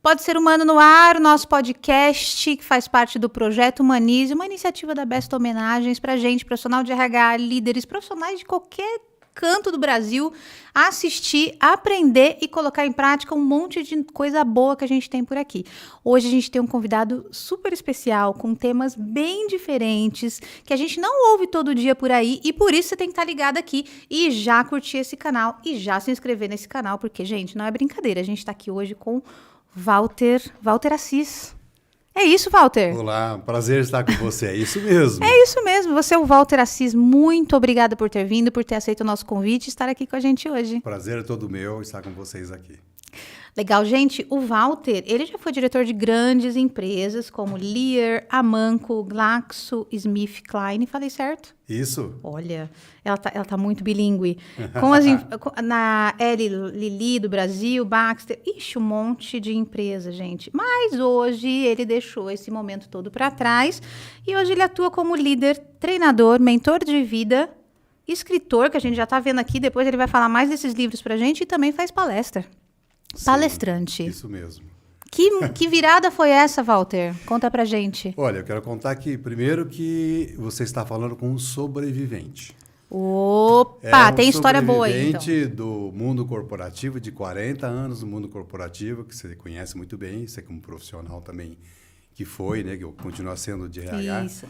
Pode Ser Humano no Ar, o nosso podcast que faz parte do Projeto Humanize, uma iniciativa da Besta Homenagens para gente, profissional de RH, líderes, profissionais de qualquer canto do Brasil, assistir, aprender e colocar em prática um monte de coisa boa que a gente tem por aqui. Hoje a gente tem um convidado super especial, com temas bem diferentes, que a gente não ouve todo dia por aí, e por isso você tem que estar ligado aqui e já curtir esse canal e já se inscrever nesse canal, porque, gente, não é brincadeira, a gente está aqui hoje com Walter Assis. É isso, Walter? Olá, prazer estar com você, é isso mesmo. É isso mesmo, você é o Walter Assis, muito obrigada por ter vindo, por ter aceito o nosso convite e estar aqui com a gente hoje. Prazer é todo meu estar com vocês aqui. Legal, gente, o Walter, ele já foi diretor de grandes empresas como Lear, Amanco, GlaxoSmithKline, falei certo? Isso. Olha, ela tá muito bilíngue. Na Lilly do Brasil, Baxter, um monte de empresa, gente. Mas hoje ele deixou esse momento todo para trás e hoje ele atua como líder, treinador, mentor de vida, escritor, que a gente já está vendo aqui, depois ele vai falar mais desses livros para a gente e também faz palestra. Sim, palestrante. Isso mesmo. Que virada foi essa, Walter? Conta pra gente. Olha, eu quero contar aqui, primeiro, que você está falando com um sobrevivente. Opa, tem história boa aí, então. Sobrevivente do mundo corporativo, de 40 anos no mundo corporativo, que você conhece muito bem, você como profissional também que foi, né, que continua sendo de RH. Isso.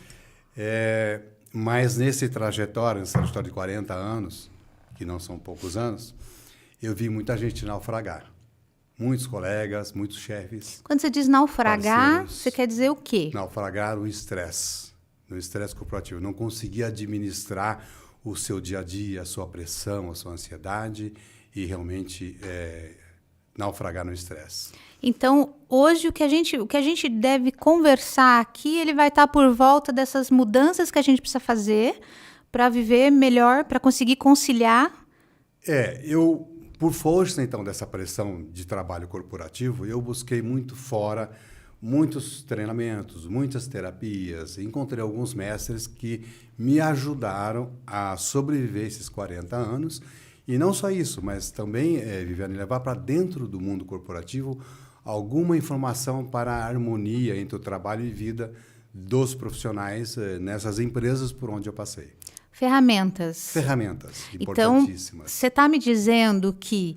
Mas nessa trajetória de 40 anos, que não são poucos anos, eu vi muita gente naufragar. Muitos colegas, muitos chefes. Quando você diz naufragar, parceiros, você quer dizer o quê? Naufragar no estresse corporativo. Não conseguia administrar o seu dia a dia, a sua pressão, a sua ansiedade e realmente naufragar no estresse. Então, hoje o que a gente deve conversar aqui, ele vai estar por volta dessas mudanças que a gente precisa fazer para viver melhor, para conseguir conciliar. Por força, então, dessa pressão de trabalho corporativo, eu busquei muito fora, muitos treinamentos, muitas terapias. Encontrei alguns mestres que me ajudaram a sobreviver esses 40 anos. E não só isso, mas também, Viviane, levar para dentro do mundo corporativo alguma informação para a harmonia entre o trabalho e vida dos profissionais nessas empresas por onde eu passei. Ferramentas importantíssimas. Então, você está me dizendo que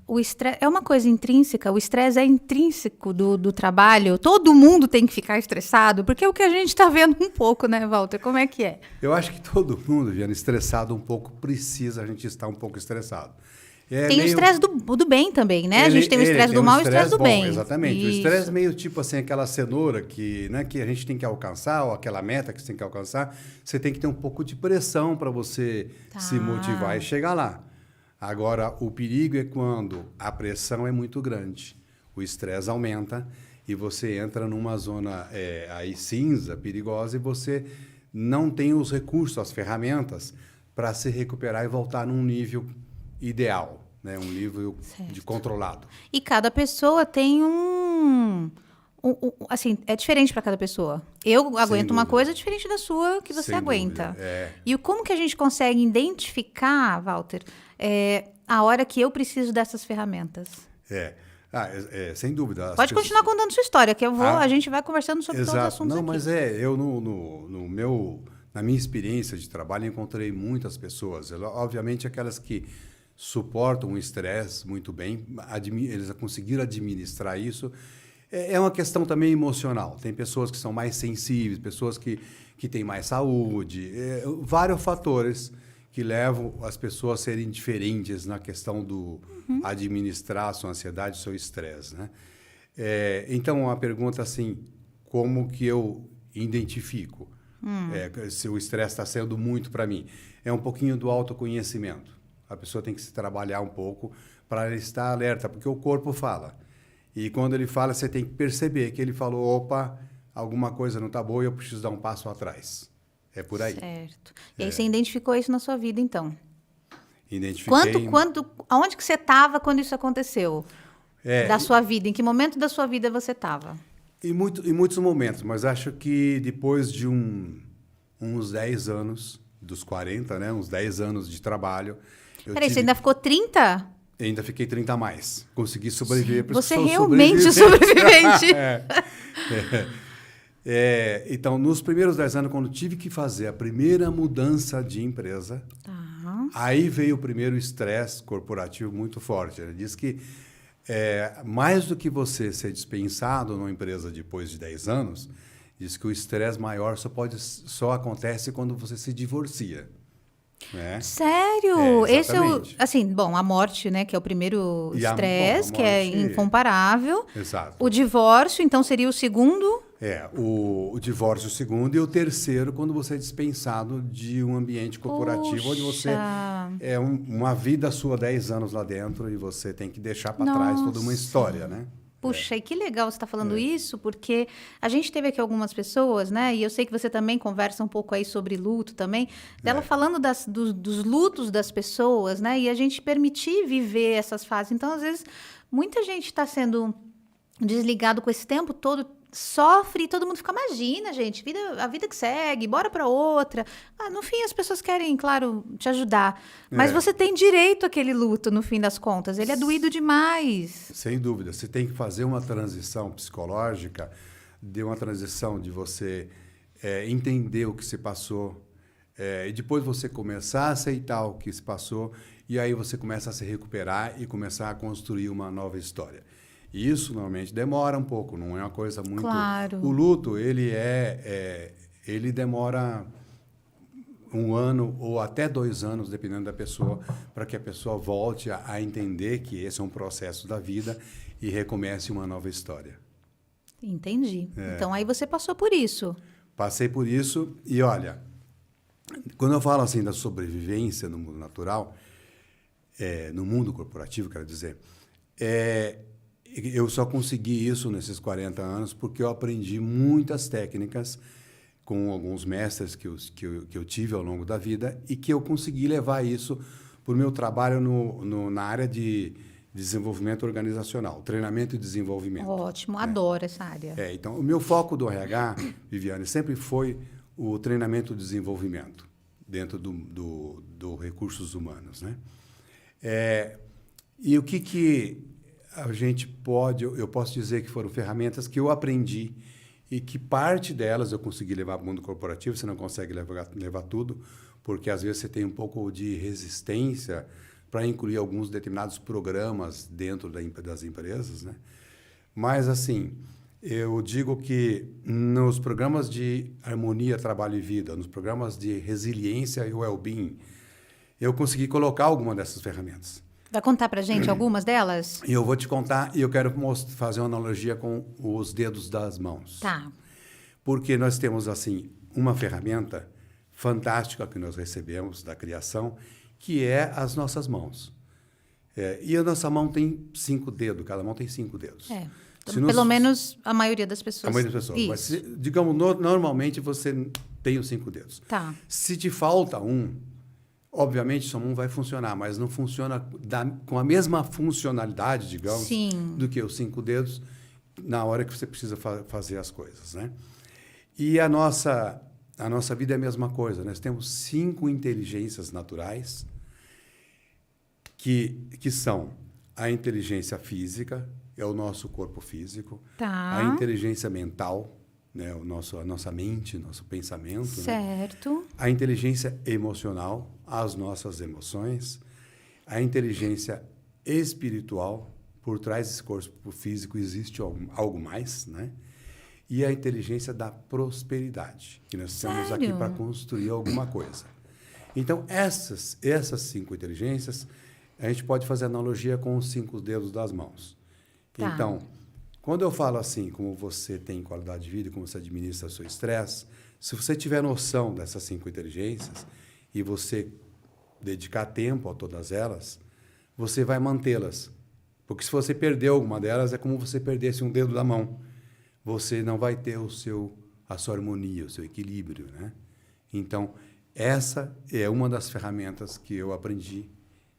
o estresse é uma coisa intrínseca, o estresse é intrínseco do trabalho, todo mundo tem que ficar estressado, porque é o que a gente está vendo um pouco, né, Walter? Como é que é? Eu acho que todo mundo, Viana, estressado um pouco, precisa a gente estar um pouco estressado. Tem o estresse do bem também, né? A gente tem o estresse do mal e o estresse do bem. Exatamente. Isso. O estresse meio tipo assim, aquela cenoura que a gente tem que alcançar, ou aquela meta que você tem que alcançar, você tem que ter um pouco de pressão para você se motivar e chegar lá. Agora, o perigo é quando a pressão é muito grande, o estresse aumenta e você entra numa zona aí cinza, perigosa, e você não tem os recursos, as ferramentas para se recuperar e voltar num nível ideal. Né, um nível de controlado. E cada pessoa tem assim, é diferente para cada pessoa. Eu aguento uma coisa diferente da sua que você aguenta. E como que a gente consegue identificar, Walter, a hora que eu preciso dessas ferramentas? Sem dúvida. Pode continuar contando sua história, que a gente vai conversando sobre todos os assuntos aqui. Mas eu na minha experiência de trabalho encontrei muitas pessoas, obviamente aquelas que suportam o estresse muito bem, eles conseguiram administrar isso. É uma questão também emocional. Tem pessoas que são mais sensíveis, pessoas que têm mais saúde, vários fatores que levam as pessoas a serem diferentes na questão do administrar a sua ansiedade, o seu estresse. Né? Então, uma pergunta assim, como que eu identifico se o estresse está sendo muito para mim? É um pouquinho do autoconhecimento. A pessoa tem que se trabalhar um pouco para estar alerta, porque o corpo fala. E quando ele fala, você tem que perceber que ele falou, opa, alguma coisa não está boa e eu preciso dar um passo atrás. É por aí. Certo. E aí você identificou isso na sua vida, então? Identifiquei. Aonde que você estava quando isso aconteceu? Da sua vida? Em que momento da sua vida você estava? Em muitos momentos, mas acho que depois de uns 10 anos, dos 40, né, uns 10 anos de trabalho... Peraí, você ainda ficou 30? Ainda fiquei 30 a mais. Consegui sobreviver. Você realmente é sobrevivente. Então, nos primeiros 10 anos, quando tive que fazer a primeira mudança de empresa, aí veio o primeiro estresse corporativo muito forte. Ele diz que mais do que você ser dispensado numa empresa depois de 10 anos, diz que o estresse maior só acontece quando você se divorcia. Né? Sério? Esse é o... Assim, bom, a morte, né? Que é o primeiro estresse, que é incomparável. Exato. O divórcio, então, seria o segundo? O divórcio o segundo e o terceiro quando você é dispensado de um ambiente corporativo onde você uma vida sua 10 anos lá dentro e você tem que deixar para trás toda uma história, né? Puxa, e que legal você estar falando isso, porque a gente teve aqui algumas pessoas, né? E eu sei que você também conversa um pouco aí sobre luto também, dela falando dos lutos das pessoas, né? E a gente permitir viver essas fases. Então, às vezes, muita gente está sendo desligado com esse tempo todo, sofre e todo mundo fica, imagina, gente, a vida que segue, bora para outra. No fim, as pessoas querem, claro, te ajudar. Mas você tem direito àquele luto, no fim das contas. Ele é doído demais. Sem dúvida. Você tem que fazer uma transição psicológica, de uma transição de você entender o que se passou, e depois você começar a aceitar o que se passou, e aí você começa a se recuperar e começar a construir uma nova história. E isso, normalmente, demora um pouco, não é uma coisa muito... Claro. O luto, ele demora 1 ano ou até 2 anos, dependendo da pessoa, para que a pessoa volte a entender que esse é um processo da vida e recomece uma nova história. Entendi. Então, aí você passou por isso. Passei por isso e, olha, quando eu falo assim da sobrevivência no mundo natural, no mundo corporativo, quero dizer, eu só consegui isso nesses 40 anos porque eu aprendi muitas técnicas com alguns mestres que eu tive ao longo da vida e que eu consegui levar isso para o meu trabalho na área de desenvolvimento organizacional, treinamento e desenvolvimento. Ótimo, adoro essa área. Então, o meu foco do RH, Viviane, sempre foi o treinamento e desenvolvimento dentro do recursos humanos, né? E o que a gente eu posso dizer que foram ferramentas que eu aprendi e que parte delas eu consegui levar para o mundo corporativo. Você não consegue levar tudo, porque às vezes você tem um pouco de resistência para incluir alguns determinados programas dentro das empresas, né? Mas, assim, eu digo que nos programas de harmonia, trabalho e vida, nos programas de resiliência e well-being, eu consegui colocar alguma dessas ferramentas. Vai contar para a gente algumas delas? Eu vou te contar e eu quero fazer uma analogia com os dedos das mãos. Tá. Porque nós temos, assim, uma ferramenta fantástica que nós recebemos da criação, que é as nossas mãos. E a nossa mão tem 5 dedos, cada mão tem 5 dedos. Pelo menos a maioria das pessoas. A maioria das pessoas. Mas, digamos, normalmente você tem os 5 dedos. Tá. Se te falta um, obviamente, sua mão vai funcionar, mas não funciona com a mesma funcionalidade, digamos, do que os 5 dedos na hora que você precisa fazer as coisas, né? E a nossa vida é a mesma coisa. Nós temos 5 inteligências naturais que são a inteligência física, é o nosso corpo físico, tá. A inteligência mental, né, a nossa mente, nosso pensamento. Certo. Né? A inteligência emocional, as nossas emoções. A inteligência espiritual, por trás desse corpo físico existe algo mais, né? E a inteligência da prosperidade, que nós estamos aqui para construir alguma coisa. Então, essas 5 inteligências, a gente pode fazer analogia com os 5 dedos das mãos. Tá. Então, quando eu falo assim, como você tem qualidade de vida, como você administra o seu estresse, se você tiver noção dessas 5 inteligências e você dedicar tempo a todas elas, você vai mantê-las. Porque se você perder alguma delas, é como se você perdesse um dedo da mão. Você não vai ter a sua harmonia, o seu equilíbrio, né? Então, essa é uma das ferramentas que eu aprendi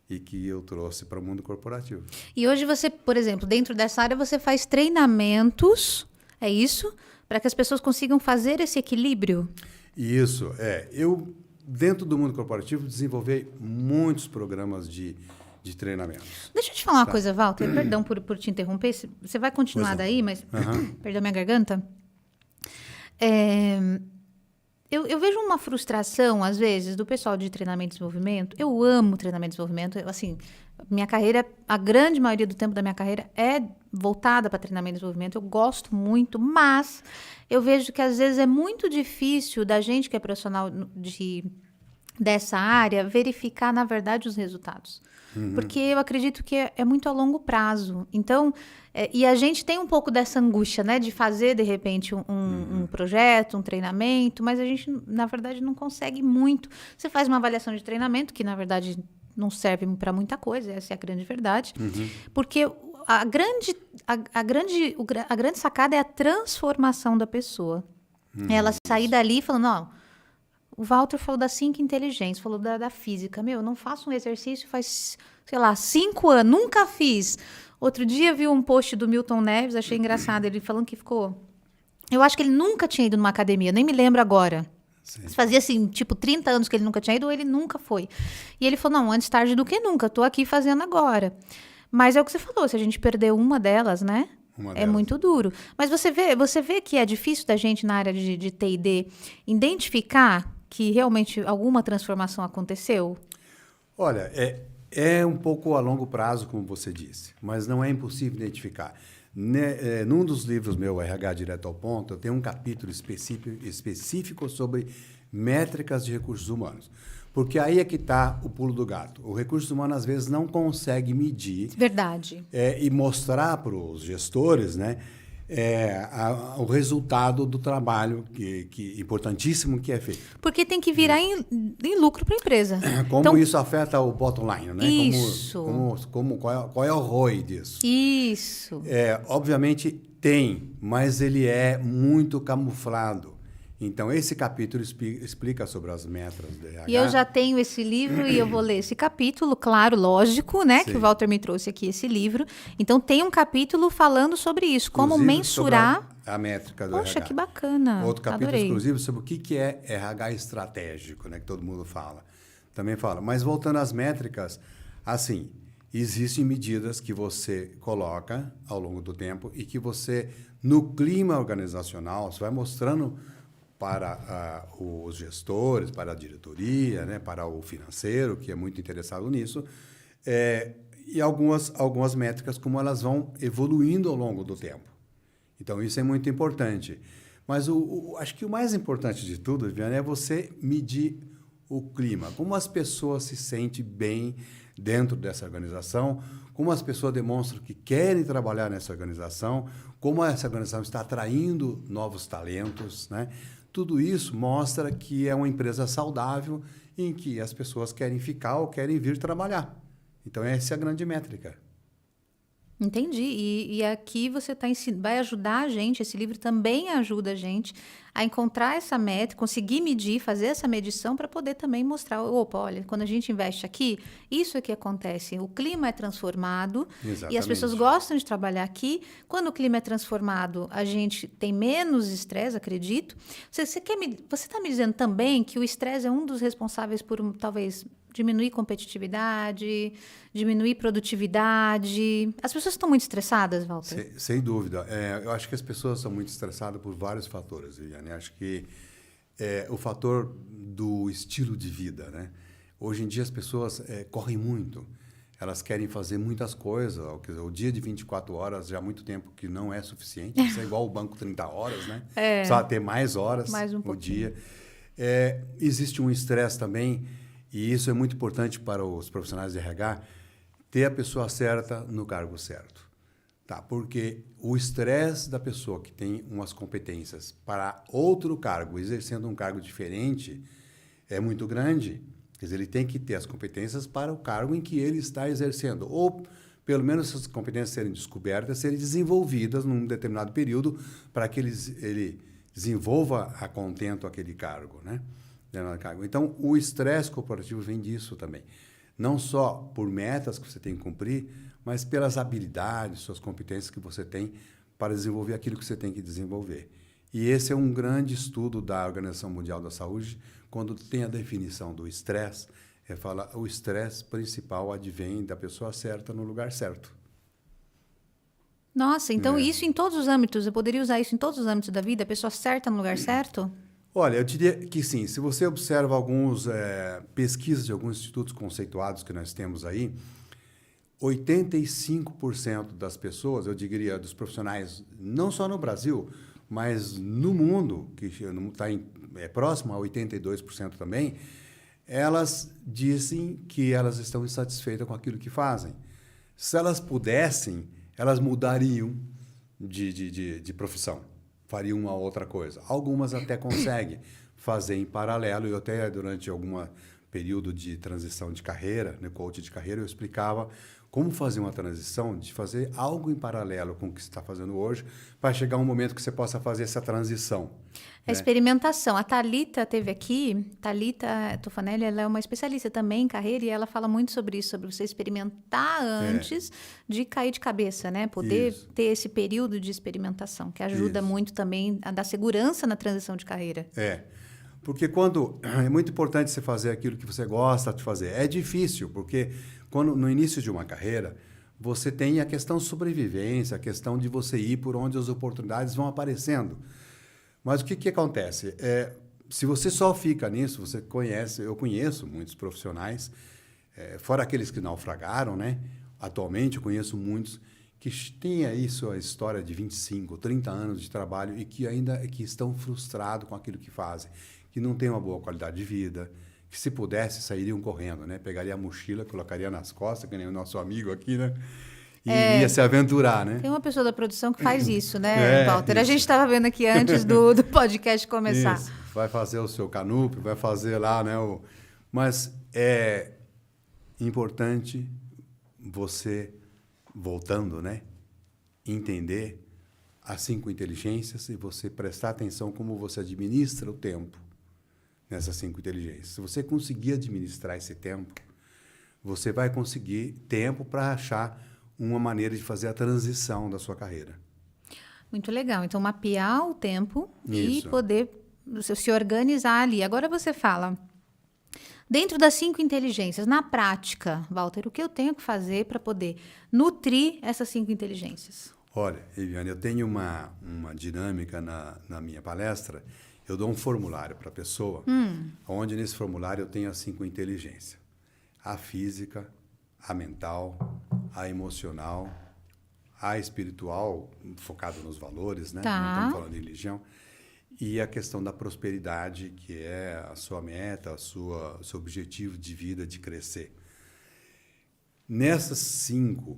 e que eu trouxe para o mundo corporativo. E hoje você, por exemplo, dentro dessa área, você faz treinamentos, é isso? Para que as pessoas consigam fazer esse equilíbrio? Isso, eu, dentro do mundo corporativo, desenvolvi muitos programas de de treinamentos. Deixa eu te falar uma coisa, Walter. Perdão por te interromper. Você vai continuar daí, mas... Perdão minha garganta. Eu vejo uma frustração, às vezes, do pessoal de treinamento e desenvolvimento. Eu amo treinamento e desenvolvimento. Assim, minha carreira, a grande maioria do tempo da minha carreira é voltada para treinamento e desenvolvimento. Eu gosto muito, mas eu vejo que, às vezes, é muito difícil da gente que é profissional dessa área verificar, na verdade, os resultados. Porque eu acredito que é muito a longo prazo. Então, e a gente tem um pouco dessa angústia, né? De fazer, de repente, um projeto, um treinamento, mas a gente, na verdade, não consegue muito. Você faz uma avaliação de treinamento, que, na verdade, não serve para muita coisa, essa é a grande verdade. Porque a grande sacada é a transformação da pessoa. Ela sair dali falando, não... O Walter falou das 5 inteligências, falou da física. Meu, eu não faço um exercício faz, sei lá, 5 anos, nunca fiz. Outro dia vi um post do Milton Neves, achei engraçado, ele falando que ficou... Eu acho que ele nunca tinha ido numa academia, nem me lembro agora. Fazia assim, tipo, 30 anos que ele nunca tinha ido, ou ele nunca foi. E ele falou, não, antes tarde do que nunca, tô aqui fazendo agora. Mas é o que você falou, se a gente perder uma delas, né? É muito duro. Mas você vê que é difícil da gente, na área de T&D, identificar que realmente alguma transformação aconteceu? Olha, é um pouco a longo prazo, como você disse, mas não é impossível identificar. Num dos livros meu, RH Direto ao Ponto, eu tenho um capítulo específico sobre métricas de recursos humanos. Porque aí é que está o pulo do gato. O recurso humano, às vezes, não consegue medir... Verdade. E mostrar para os gestores, né, o resultado do trabalho importantíssimo que é feito. Porque tem que virar em lucro para a empresa. Como então, isso afeta o bottom line, né? Isso. Qual é o ROI disso? Isso. Obviamente tem, mas ele é muito camuflado. Então, esse capítulo explica sobre as metas do RH. E eu já tenho esse livro e eu vou ler esse capítulo, claro, lógico, né? Sim. Que o Walter me trouxe aqui esse livro. Então, tem um capítulo falando sobre isso, como mensurar... a métrica do RH. RH. Que bacana. Outro capítulo Adorei. exclusivo sobre o que é RH estratégico, né? Que todo mundo fala. Também fala. Mas voltando às métricas, assim, existem medidas que você coloca ao longo do tempo e que você, no clima organizacional, você vai mostrando... para os gestores, para a diretoria, né, para o financeiro, que é muito interessado nisso, e algumas métricas, como elas vão evoluindo ao longo do tempo. Então, isso é muito importante. Mas acho que o mais importante de tudo, Viviane, é você medir o clima, como as pessoas se sentem bem dentro dessa organização, como as pessoas demonstram que querem trabalhar nessa organização, como essa organização está atraindo novos talentos, né? Tudo isso mostra que é uma empresa saudável em que as pessoas querem ficar ou querem vir trabalhar. Então, essa é a grande métrica. Entendi. E aqui você vai ajudar a gente, esse livro também ajuda a gente a encontrar essa meta, conseguir medir, fazer essa medição para poder também mostrar, opa, olha, quando a gente investe aqui, isso é que acontece. O clima é transformado. Exatamente. E as pessoas gostam de trabalhar aqui. Quando o clima é transformado, a gente tem menos estresse, acredito. Você está me dizendo também que o estresse é um dos responsáveis por, talvez, diminuir competitividade, diminuir produtividade. As pessoas estão muito estressadas, Walter? Sem dúvida. Eu acho que as pessoas estão muito estressadas por vários fatores, Viviane. Acho que o fator do estilo de vida, né? Hoje em dia as pessoas correm muito. Elas querem fazer muitas coisas. O dia de 24 horas já há muito tempo que não é suficiente. Isso é igual o banco 30 horas, né? Precisa ter mais horas no dia. Existe um estresse também. E isso é muito importante para os profissionais de RH, ter a pessoa certa no cargo certo. Tá? Porque o estresse da pessoa que tem umas competências para outro cargo, exercendo um cargo diferente, é muito grande. Quer dizer, ele tem que ter as competências para o cargo em que ele está exercendo. Ou, pelo menos, essas competências serem descobertas, serem desenvolvidas num determinado período para que ele desenvolva a contento aquele cargo, né? Então, o estresse corporativo vem disso também. Não só por metas que você tem que cumprir, mas pelas habilidades, suas competências que você tem para desenvolver aquilo que você tem que desenvolver. E esse é um grande estudo da Organização Mundial da Saúde, quando tem a definição do estresse, Fala, o estresse principal advém da pessoa certa no lugar certo. Nossa, então isso em todos os âmbitos, eu poderia usar isso em todos os âmbitos da vida, a pessoa certa no lugar certo? Olha, eu diria que sim. Se você observa alguns pesquisas de alguns institutos conceituados que nós temos aí, 85% das pessoas, eu diria, dos profissionais, não só no Brasil, mas no mundo, que está próximo a 82% também, elas dizem que elas estão insatisfeitas com aquilo que fazem. Se elas pudessem, elas mudariam de profissão, fariam uma outra coisa. Algumas até conseguem fazer em paralelo, e até durante algum período de transição de carreira, né, coach de carreira, eu explicava como fazer uma transição, de fazer algo em paralelo com o que você está fazendo hoje, para chegar um momento que você possa fazer essa transição. A experimentação. A Thalita teve aqui, Thalita Tofanelli, ela é uma especialista também em carreira e ela fala muito sobre isso, sobre você experimentar antes de cair de cabeça, né? Poder ter esse período de experimentação, que ajuda muito também a dar segurança na transição de carreira. Porque é muito importante você fazer aquilo que você gosta de fazer. É difícil, porque no início de uma carreira, você tem a questão sobrevivência, a questão de você ir por onde as oportunidades vão aparecendo. Mas o que acontece? Se você só fica nisso, eu conheço muitos profissionais, fora aqueles que naufragaram, né? Atualmente eu conheço muitos que têm aí sua história de 25, 30 anos de trabalho e que estão frustrados com aquilo que fazem, que não têm uma boa qualidade de vida, que se pudesse sairiam correndo, né? Pegaria a mochila, colocaria nas costas, que nem o nosso amigo aqui, né? E ia se aventurar, né? Tem uma pessoa da produção que faz isso, né, Walter? Isso. A gente estava vendo aqui antes do podcast começar. Isso. Vai fazer o seu canupe, vai fazer lá, né? Mas é importante você, voltando, né? Entender as 5 inteligências e você prestar atenção como você administra o tempo nessas 5 inteligências. Se você conseguir administrar esse tempo, você vai conseguir tempo para achar uma maneira de fazer a transição da sua carreira. Muito legal. Então, mapear o tempo e poder se organizar ali. Agora você fala, dentro das 5 inteligências, na prática, Walter, o que eu tenho que fazer para poder nutrir essas 5 inteligências? Olha, Eliane, eu tenho uma dinâmica na minha palestra. Eu dou um formulário para a pessoa, onde nesse formulário eu tenho as 5 inteligências. A física, a mental, a emocional, a espiritual, focado nos valores, né? Tá. Não estamos falando de religião. E a questão da prosperidade, que é a sua meta, o seu objetivo de vida, de crescer. Nessas 5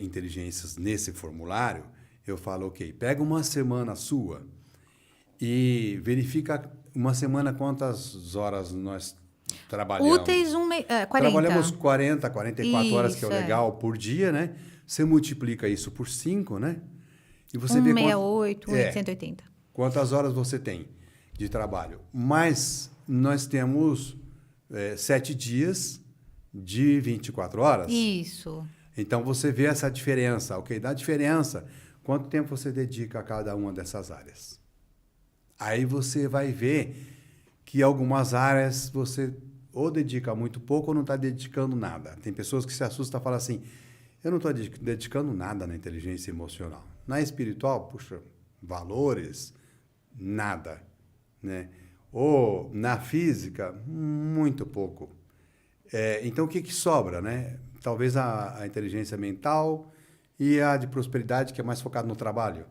inteligências, nesse formulário, eu falo, ok, pega uma semana sua e verifica uma semana quantas horas nós trabalhamos. Úteis 40. Trabalhamos 40, 44 horas, que é o legal, é. por dia, né? Você multiplica isso por 5, né? E você vê 168, 180. Quantas horas você tem de trabalho. Mas nós temos 7 dias de 24 horas. Isso. Então, você vê essa diferença. Ok, dá diferença. Quanto tempo você dedica a cada uma dessas áreas? Aí você vai ver que algumas áreas você ou dedica muito pouco ou não está dedicando nada. Tem pessoas que se assustam e falam assim, eu não estou dedicando nada na inteligência emocional. Na espiritual, puxa, valores, nada, né? Ou na física, muito pouco. Então, o que sobra, né? Talvez a inteligência mental e a de prosperidade, que é mais focada no trabalho.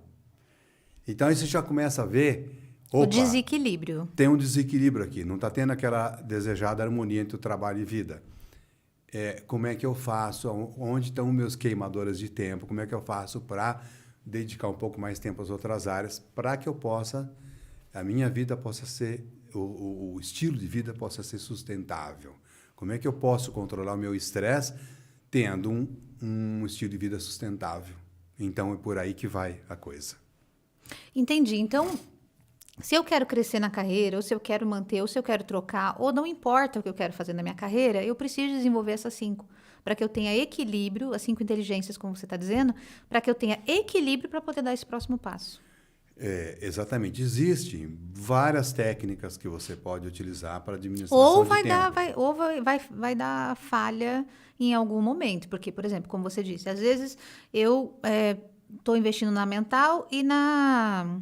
Então, aí você já começa a ver... o desequilíbrio. Tem um desequilíbrio aqui. Não está tendo aquela desejada harmonia entre o trabalho e vida. Como é que eu faço? Onde estão meus queimadores de tempo? Como é que eu faço para dedicar um pouco mais tempo às outras áreas para que a minha vida possa ser, o estilo de vida possa ser sustentável? Como é que eu posso controlar o meu estresse tendo um estilo de vida sustentável? Então, é por aí que vai a coisa. Entendi. Então, se eu quero crescer na carreira, ou se eu quero manter, ou se eu quero trocar, ou não importa o que eu quero fazer na minha carreira, eu preciso desenvolver essas 5, para que eu tenha equilíbrio, as 5 inteligências, como você está dizendo, para que eu tenha equilíbrio para poder dar esse próximo passo. Exatamente. Existem várias técnicas que você pode utilizar para administração de tempo. Ou vai dar falha em algum momento. Porque, por exemplo, como você disse, às vezes eu estou investindo na mental e na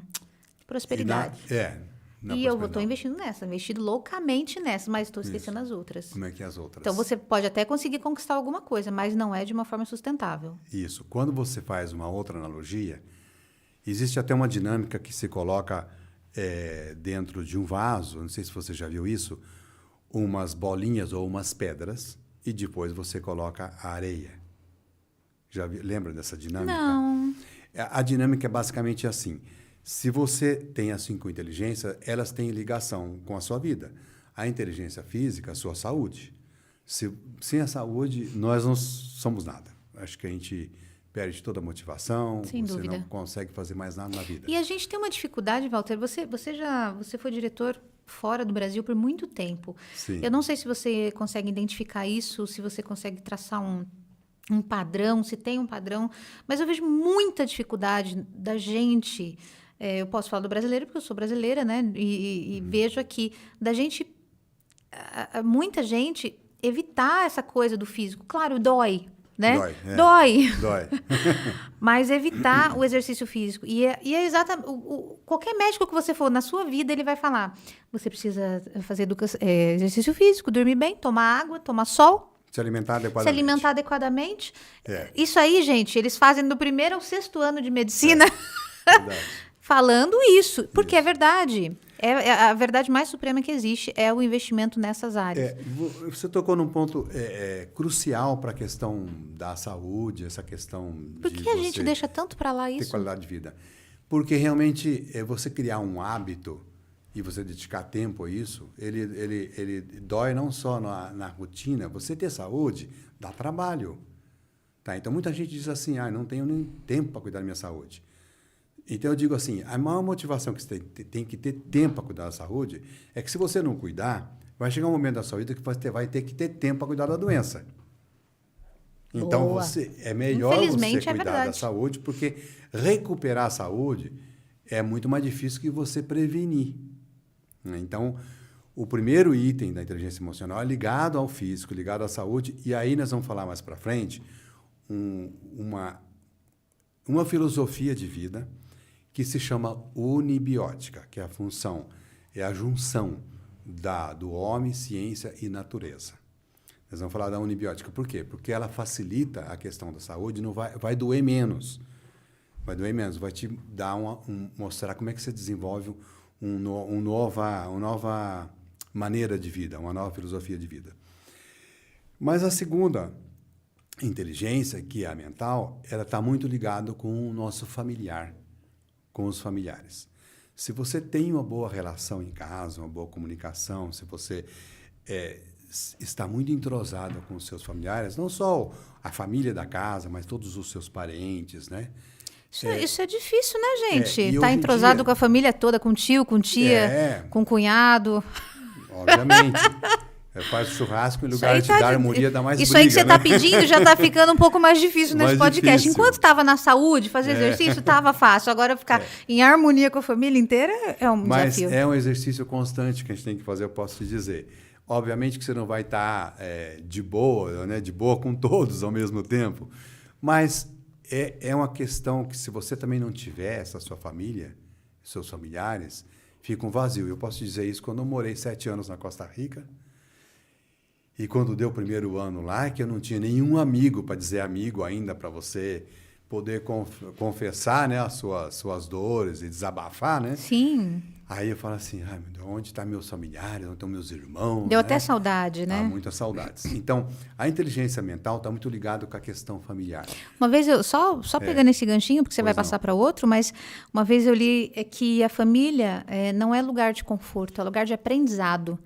prosperidade. E eu estou investindo investindo loucamente nessa, mas estou esquecendo as outras. Como é que é as outras? Então, você pode até conseguir conquistar alguma coisa, mas não é de uma forma sustentável. Isso. Quando você faz uma outra analogia, existe até uma dinâmica que se coloca dentro de um vaso, não sei se você já viu isso, umas bolinhas ou umas pedras, e depois você coloca a areia. Lembra dessa dinâmica? Não. A dinâmica é basicamente assim. Se você tem as 5 inteligências, elas têm ligação com a sua vida. A inteligência física, a sua saúde. Sem a saúde, nós não somos nada. Acho que a gente perde toda a motivação. Sem dúvida. Não consegue fazer mais nada na vida. E a gente tem uma dificuldade, Walter. Você foi diretor fora do Brasil por muito tempo. Sim. Eu não sei se você consegue identificar isso, se você consegue traçar um padrão, se tem um padrão, mas eu vejo muita dificuldade da gente... eu posso falar do brasileiro porque eu sou brasileira, né? E vejo aqui da gente, muita gente evitar essa coisa do físico. Claro, dói, né? Dói. Mas evitar o exercício físico. E é exatamente... qualquer médico que você for na sua vida, ele vai falar, você precisa fazer exercício físico, dormir bem, tomar água, tomar sol. Se alimentar adequadamente. Isso aí, gente, eles fazem do 1º ao 6º ano de medicina. Verdade. Falando isso, porque é verdade. A verdade mais suprema que existe é o investimento nessas áreas. Você tocou num ponto crucial para a questão da saúde, essa questão Por que a gente deixa tanto para lá isso? Ter qualidade de vida. Porque realmente você criar um hábito e você dedicar tempo a isso, ele dói não só na rotina. Você ter saúde dá trabalho. Tá? Então, muita gente diz assim, não tenho nem tempo para cuidar da minha saúde. Então, eu digo assim, a maior motivação que você tem que ter tempo para cuidar da saúde é que se você não cuidar, vai chegar um momento da sua vida que você vai ter que ter tempo para cuidar da doença. Então, é melhor você cuidar da saúde, porque recuperar a saúde é muito mais difícil que você prevenir. Então, o primeiro item da inteligência emocional é ligado ao físico, ligado à saúde, e aí nós vamos falar mais para frente uma filosofia de vida que se chama unibiótica, que é a função, é a junção do homem, ciência e natureza. Nós vamos falar da unibiótica. Por quê? Porque ela facilita a questão da saúde, não vai doer menos. Vai doer menos, vai te dar mostrar como é que você desenvolve uma nova maneira de vida, uma nova filosofia de vida. Mas a segunda inteligência, que é a mental, ela está muito ligada com o nosso familiar, com os familiares. Se você tem uma boa relação em casa, uma boa comunicação, se você está muito entrosado com os seus familiares, não só a família da casa, mas todos os seus parentes, né? Isso é difícil, né, gente? Estar entrosado com a família toda, com tio, com tia, com cunhado. Obviamente. Faz churrasco em lugar de dar harmonia, dá mais isso briga, aí que você está pedindo já está ficando um pouco mais difícil nesse podcast. Difícil. Enquanto estava na saúde, fazer exercício, estava fácil. Agora ficar em harmonia com a família inteira é um desafio. Mas é um exercício constante que a gente tem que fazer, eu posso te dizer. Obviamente que você não vai estar de boa, né, de boa com todos ao mesmo tempo, mas é uma questão que, se você também não tiver essa sua família, seus familiares, fica um vazio. Eu posso te dizer isso quando eu morei 7 anos na Costa Rica. E quando deu o primeiro ano lá, que eu não tinha nenhum amigo para dizer amigo ainda, para você poder confessar, né, as suas dores e desabafar, né? Sim. Aí eu falo assim, onde estão meus familiares, onde estão meus irmãos? Deu até saudade, né? Muitas saudades. Então, a inteligência mental está muito ligada com a questão familiar. Uma vez, só pegando esse ganchinho, porque você vai passar para outro, mas uma vez eu li que a família não é lugar de conforto, é lugar de aprendizado.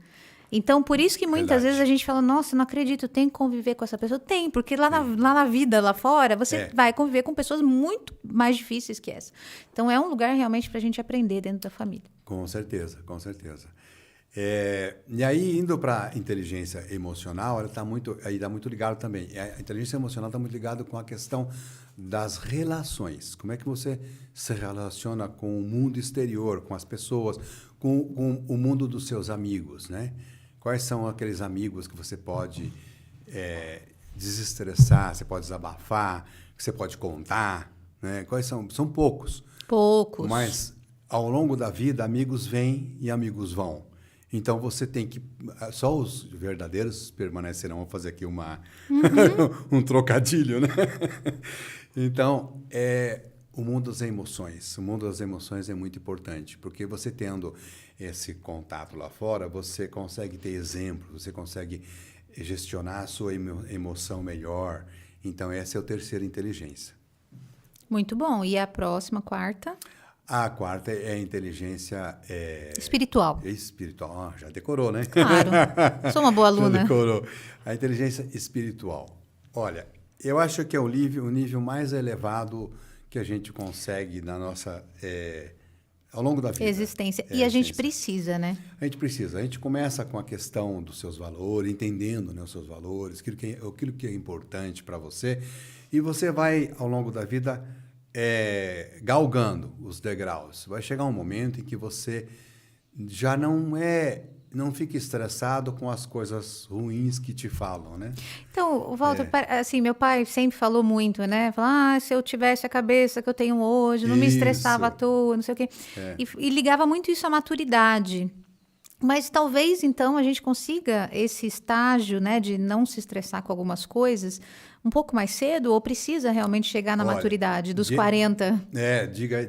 Então, por isso que muitas vezes a gente fala, nossa, não acredito, tem que conviver com essa pessoa. Tem, porque lá na vida, lá fora, você vai conviver com pessoas muito mais difíceis que essa. Então, é um lugar realmente para a gente aprender dentro da família. Com certeza, com certeza. E aí, indo para a inteligência emocional, ela está muito ligado também. A inteligência emocional está muito ligada com a questão das relações. Como é que você se relaciona com o mundo exterior, com as pessoas, com o mundo dos seus amigos, né? Quais são aqueles amigos que você pode desestressar, você pode desabafar, que você pode contar, né? Quais são? São poucos. Poucos. Mas, ao longo da vida, amigos vêm e amigos vão. Então, você tem que... Só os verdadeiros permanecerão. Vou fazer aqui um trocadilho, né? Então, o mundo das emoções. O mundo das emoções é muito importante, porque você tendo esse contato lá fora, você consegue ter exemplos, você consegue gestionar a sua emoção melhor. Então, essa é a terceira inteligência. Muito bom. E a próxima, quarta? A quarta é a inteligência... espiritual. Espiritual. Já decorou, né? Claro. Sou uma boa aluna. Já decorou. A inteligência espiritual. Olha, eu acho que é o nível mais elevado que a gente consegue na nossa... ao longo da vida. Existência. E a gente precisa, né? A gente precisa. A gente começa com a questão dos seus valores, entendendo, né, os seus valores, aquilo que é importante para você. E você vai, ao longo da vida... galgando os degraus. Vai chegar um momento em que você já não fica estressado com as coisas ruins que te falam, né? Então, Walter, assim, meu pai sempre falou muito, né? Falava, se eu tivesse a cabeça que eu tenho hoje, não me estressava à toa, não sei o quê. E ligava muito isso à maturidade. Mas talvez, então, a gente consiga esse estágio, né, de não se estressar com algumas coisas um pouco mais cedo, ou precisa realmente chegar na maturidade dos 40?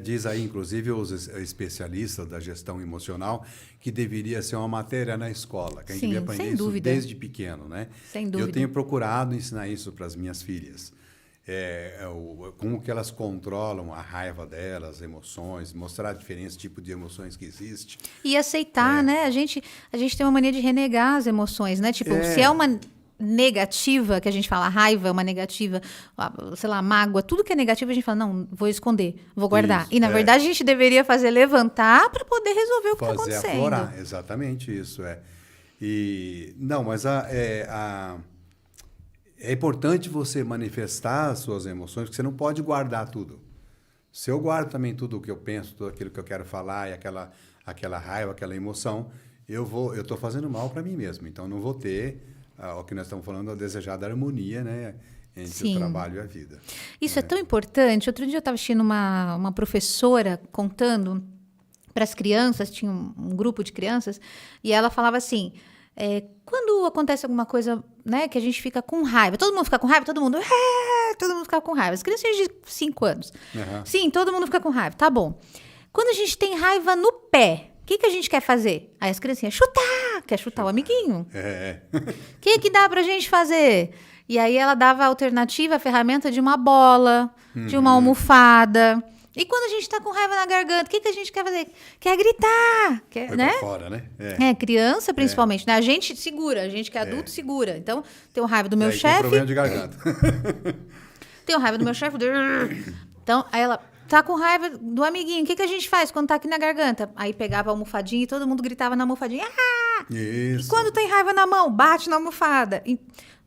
Diz aí, inclusive, os especialistas da gestão emocional, que deveria ser uma matéria na escola, que a gente devia aprender isso desde pequeno, né? Sem dúvida. Eu tenho procurado ensinar isso para as minhas filhas. Como que elas controlam a raiva delas, as emoções, mostrar a diferença, tipo de emoções que existe. E aceitar, né? A gente tem uma mania de renegar as emoções, né? Tipo, se é uma negativa, que a gente fala raiva, uma negativa, sei lá, mágoa, tudo que é negativo a gente fala, não, vou esconder, vou guardar. Isso, e na verdade a gente deveria levantar para poder resolver o que está acontecendo. Fazer aflorar, exatamente isso, Mas é importante você manifestar as suas emoções, porque você não pode guardar tudo. Se eu guardo também tudo o que eu penso, tudo aquilo que eu quero falar, e aquela raiva, aquela emoção, eu estou fazendo mal para mim mesmo. Então, não vou ter o que nós estamos falando, a desejada harmonia, né, entre o trabalho e a vida. Isso é tão importante. Outro dia eu estava assistindo uma professora contando para as crianças, tinha um grupo de crianças, e ela falava assim... quando acontece alguma coisa, né, que a gente fica com raiva, todo mundo fica com raiva, todo mundo fica com raiva. As crianças de 5 anos. Uhum. Sim, todo mundo fica com raiva, tá bom. Quando a gente tem raiva no pé, o que a gente quer fazer? Aí as criancinhas, quer chutar o amiguinho. O que dá pra gente fazer? E aí ela dava a alternativa, a ferramenta de uma bola, de uma almofada. E quando a gente tá com raiva na garganta, o que a gente quer fazer? Quer gritar, né? Pra fora, né? Criança principalmente, né? A gente segura, a gente que é adulto segura. Então, tenho raiva do meu chefe. Tem problema de garganta. Tenho raiva do meu chefe. Então, aí ela tá com raiva do amiguinho. O que a gente faz quando tá aqui na garganta? Aí pegava a almofadinha e todo mundo gritava na almofadinha. Isso. E quando tem raiva na mão, bate na almofada. E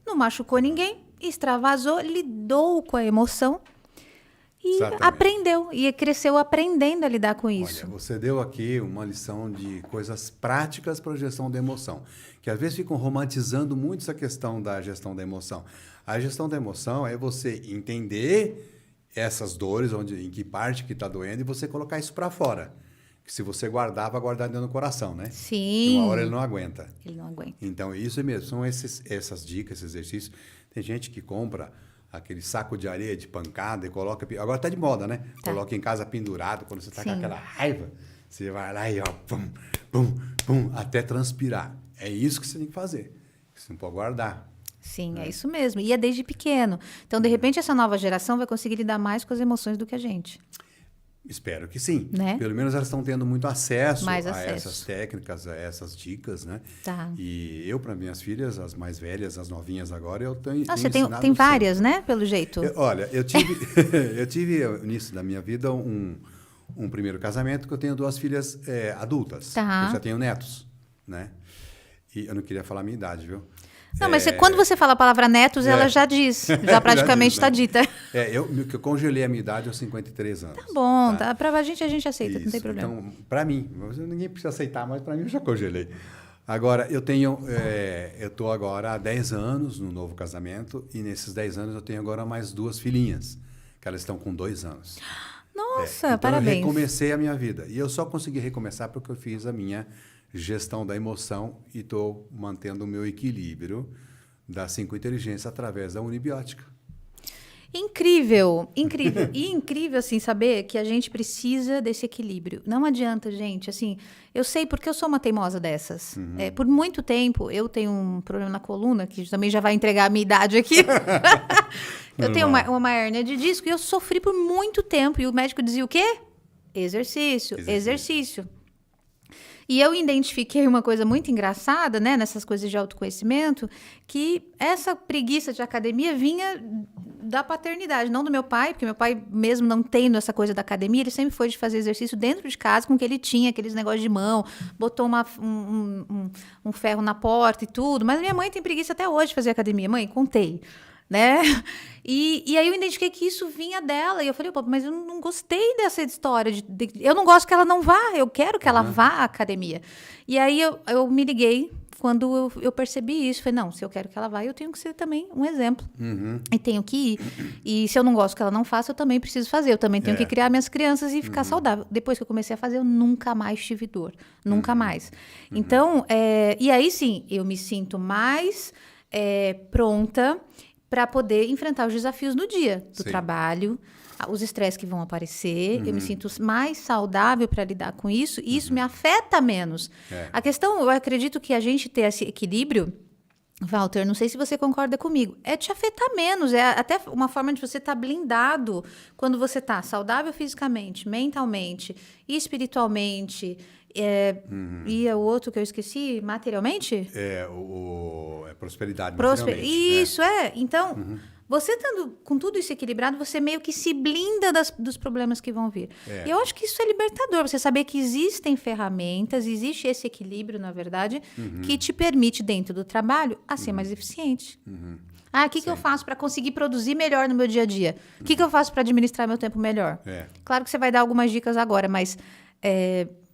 não machucou ninguém, extravasou, lidou com a emoção. E aprendeu, e cresceu aprendendo a lidar com isso. Olha, você deu aqui uma lição de coisas práticas para a gestão da emoção, que às vezes ficam romantizando muito essa questão da gestão da emoção. A gestão da emoção é você entender essas dores, em que parte que está doendo, e você colocar isso para fora. Que se você guardar, vai guardar dentro do coração, né? Sim. E uma hora ele não aguenta. Ele não aguenta. Então, isso mesmo, são essas dicas, esses exercícios. Tem gente que compra aquele saco de areia de pancada e coloca... Agora está de moda, né? Tá. Coloca em casa pendurado, quando você está com aquela raiva, você vai lá e pum, pum, pum, até transpirar. É isso que você tem que fazer. Você não pode guardar. Sim, é isso mesmo. E é desde pequeno. Então, de repente, essa nova geração vai conseguir lidar mais com as emoções do que a gente. Espero que sim. Né? Pelo menos elas estão tendo muito acesso a essas técnicas, a essas dicas, né? Tá. E eu, para minhas filhas, as mais velhas, as novinhas agora, eu tenho você tem várias, né? Pelo jeito. Olha, eu tive no início da minha vida um primeiro casamento que eu tenho 2 filhas adultas. Tá. Eu já tenho netos. né? E eu não queria falar a minha idade, viu? Não, mas quando você fala a palavra netos, ela já diz. Já praticamente está dita. Eu congelei a minha idade aos 53 anos. Tá bom, tá? Pra a gente aceita, Isso. Não tem problema. Então, para mim, ninguém precisa aceitar, mas para mim eu já congelei. Agora, eu estou agora há 10 anos no novo casamento e nesses 10 anos eu tenho agora mais 2 filhinhas, que elas estão com 2 anos. Nossa, então parabéns. eu recomecei a minha vida. E eu só consegui recomeçar porque eu fiz a minha gestão da emoção e estou mantendo o meu equilíbrio da 5 inteligência através da Unibiótica. Incrível, incrível. E incrível, assim, saber que a gente precisa desse equilíbrio. Não adianta, gente, assim, eu sei porque eu sou uma teimosa dessas. Por muito tempo, eu tenho um problema na coluna, que também já vai entregar a minha idade aqui. Eu tenho uma hérnia de disco e eu sofri por muito tempo. E o médico dizia o quê? Exercício. E eu identifiquei uma coisa muito engraçada, né, nessas coisas de autoconhecimento, que essa preguiça de academia vinha da paternidade, não do meu pai, porque meu pai, mesmo não tendo essa coisa da academia, ele sempre foi de fazer exercício dentro de casa com o que ele tinha, aqueles negócios de mão, botou um ferro na porta e tudo. Mas minha mãe tem preguiça até hoje de fazer academia. Mãe, contei. Né? E aí eu identifiquei que isso vinha dela. E eu falei, pô, mas eu não gostei dessa história. Eu não gosto que ela não vá, eu quero que ela vá à academia. E aí eu me liguei quando eu percebi isso. Falei, não, se eu quero que ela vá, eu tenho que ser também um exemplo. E tenho que ir. E se eu não gosto que ela não faça, eu também preciso fazer. Eu também tenho que criar minhas crianças e ficar saudável. Depois que eu comecei a fazer, eu nunca mais tive dor. Nunca mais. Então, e aí sim, eu me sinto mais pronta para poder enfrentar os desafios do dia, do trabalho, os estresses que vão aparecer. Eu me sinto mais saudável para lidar com isso e isso me afeta menos. A questão, eu acredito que a gente ter esse equilíbrio, Walter, não sei se você concorda comigo, é te afetar menos, é até uma forma de você estar blindado quando você está saudável fisicamente, mentalmente e espiritualmente. E o outro que eu esqueci, materialmente? Prosperidade. Isso, Então, você estando com tudo isso equilibrado, você meio que se blinda dos problemas que vão vir. E eu acho que isso é libertador, você saber que existem ferramentas, existe esse equilíbrio, na verdade, que te permite, dentro do trabalho, a ser mais eficiente. O que eu faço para conseguir produzir melhor no meu dia a dia? O que eu faço para administrar meu tempo melhor? Claro que você vai dar algumas dicas agora, mas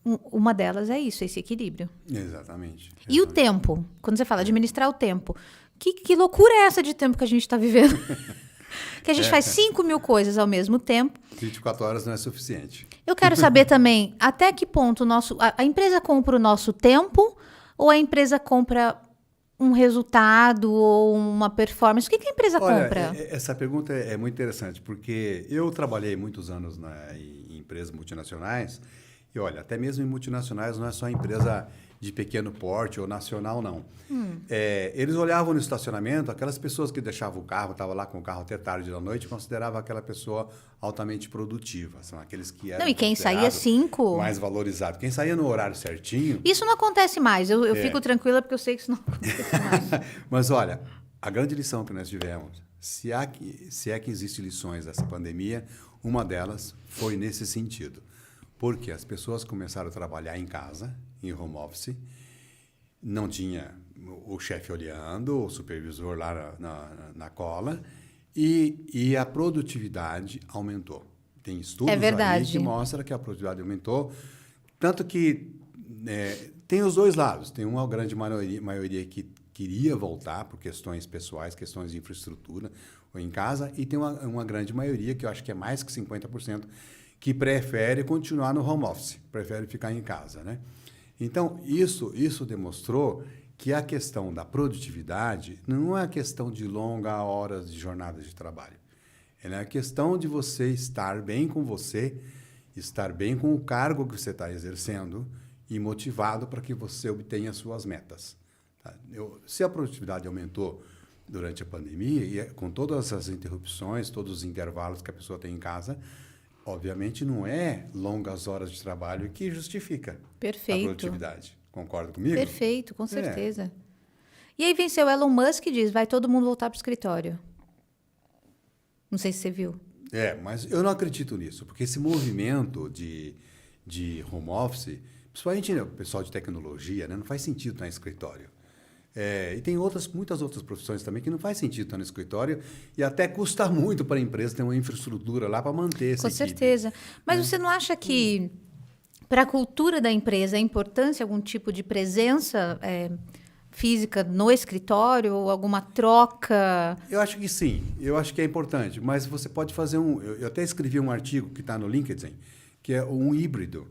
uma delas é isso, esse equilíbrio. Exatamente. E o tempo? Quando você fala administrar o tempo, que loucura é essa de tempo que a gente está vivendo? Que a gente faz 5.000 coisas ao mesmo tempo. 24 horas não é suficiente. Eu quero saber também, até que ponto a empresa compra o nosso tempo ou a empresa compra um resultado ou uma performance? O que a empresa compra? Essa pergunta é muito interessante, porque eu trabalhei muitos anos em empresas multinacionais e, olha, até mesmo em multinacionais não é só empresa de pequeno porte ou nacional, não. Eles olhavam no estacionamento, aquelas pessoas que deixavam o carro, estavam lá com o carro até tarde da noite, consideravam aquela pessoa altamente produtiva. São aqueles que eram e quem saía 5... mais valorizado. Quem saía no horário certinho... Isso não acontece mais. Eu fico tranquila porque eu sei que isso não acontece mais. Mas, olha, a grande lição que nós tivemos, se é que existem lições dessa pandemia, uma delas foi nesse sentido. Porque as pessoas começaram a trabalhar em casa, em home office, não tinha o chefe olhando, o supervisor lá na cola, e a produtividade aumentou. Tem estudos aí que mostram que a produtividade aumentou, tanto que tem os dois lados. Tem uma grande maioria que queria voltar por questões pessoais, questões de infraestrutura, ou em casa, e tem uma grande maioria, que eu acho que é mais que 50%, que prefere continuar no home office, prefere ficar em casa, né? Então, isso demonstrou que a questão da produtividade não é a questão de longas horas de jornada de trabalho. Ela é a questão de você estar bem com você, estar bem com o cargo que você está exercendo e motivado para que você obtenha as suas metas. Tá? Se a produtividade aumentou durante a pandemia, e com todas as interrupções, todos os intervalos que a pessoa tem em casa, obviamente não é longas horas de trabalho que justifica a produtividade. Concorda comigo? Perfeito, com certeza. E aí venceu Elon Musk e diz, vai todo mundo voltar para o escritório. Não sei se você viu. Mas eu não acredito nisso, porque esse movimento de home office, Principalmente, né, o pessoal de tecnologia, né? Não faz sentido estar em escritório. E tem muitas outras profissões também que não faz sentido estar no escritório e até custa muito para a empresa ter uma infraestrutura lá para manter essa Com equipe. certeza. Mas você não acha que, para a cultura da empresa, é importante algum tipo de presença física no escritório, ou alguma troca? Eu acho que sim, eu acho que é importante, mas você pode fazer eu até escrevi um artigo que está no LinkedIn, que é um híbrido.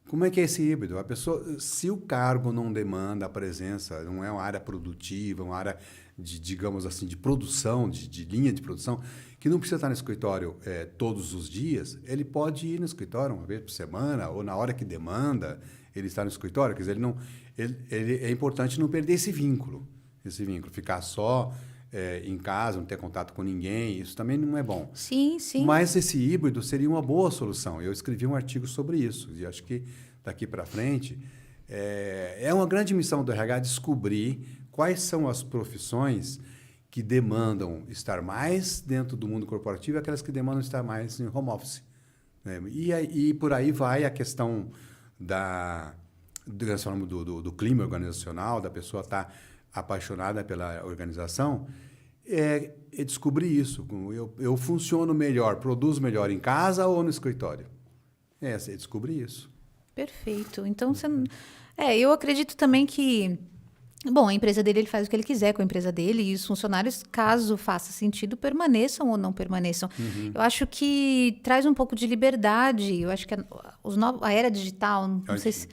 Como é que é esse híbrido? A pessoa, se o cargo não demanda a presença, não é uma área produtiva, uma área de, digamos assim, de produção, de linha de produção, que não precisa estar no escritório todos os dias, ele pode ir no escritório uma vez por semana, ou na hora que demanda, ele está no escritório. Quer dizer, é importante não perder esse vínculo, ficar só em casa, não ter contato com ninguém, isso também não é bom. Sim, sim. Mas esse híbrido seria uma boa solução. Eu escrevi um artigo sobre isso, e acho que daqui para frente é uma grande missão do RH descobrir quais são as profissões que demandam estar mais dentro do mundo corporativo e aquelas que demandam estar mais em home office. Né? E por aí vai a questão do clima organizacional, da pessoa estar apaixonada pela organização, é descobrir isso. Eu funciono melhor, produzo melhor em casa ou no escritório? É descobrir isso. Perfeito. Então, eu acredito também que, bom, a empresa dele, ele faz o que ele quiser com a empresa dele, e os funcionários, caso faça sentido, permaneçam ou não permaneçam. Eu acho que traz um pouco de liberdade. Eu acho que a era digital, não sei se...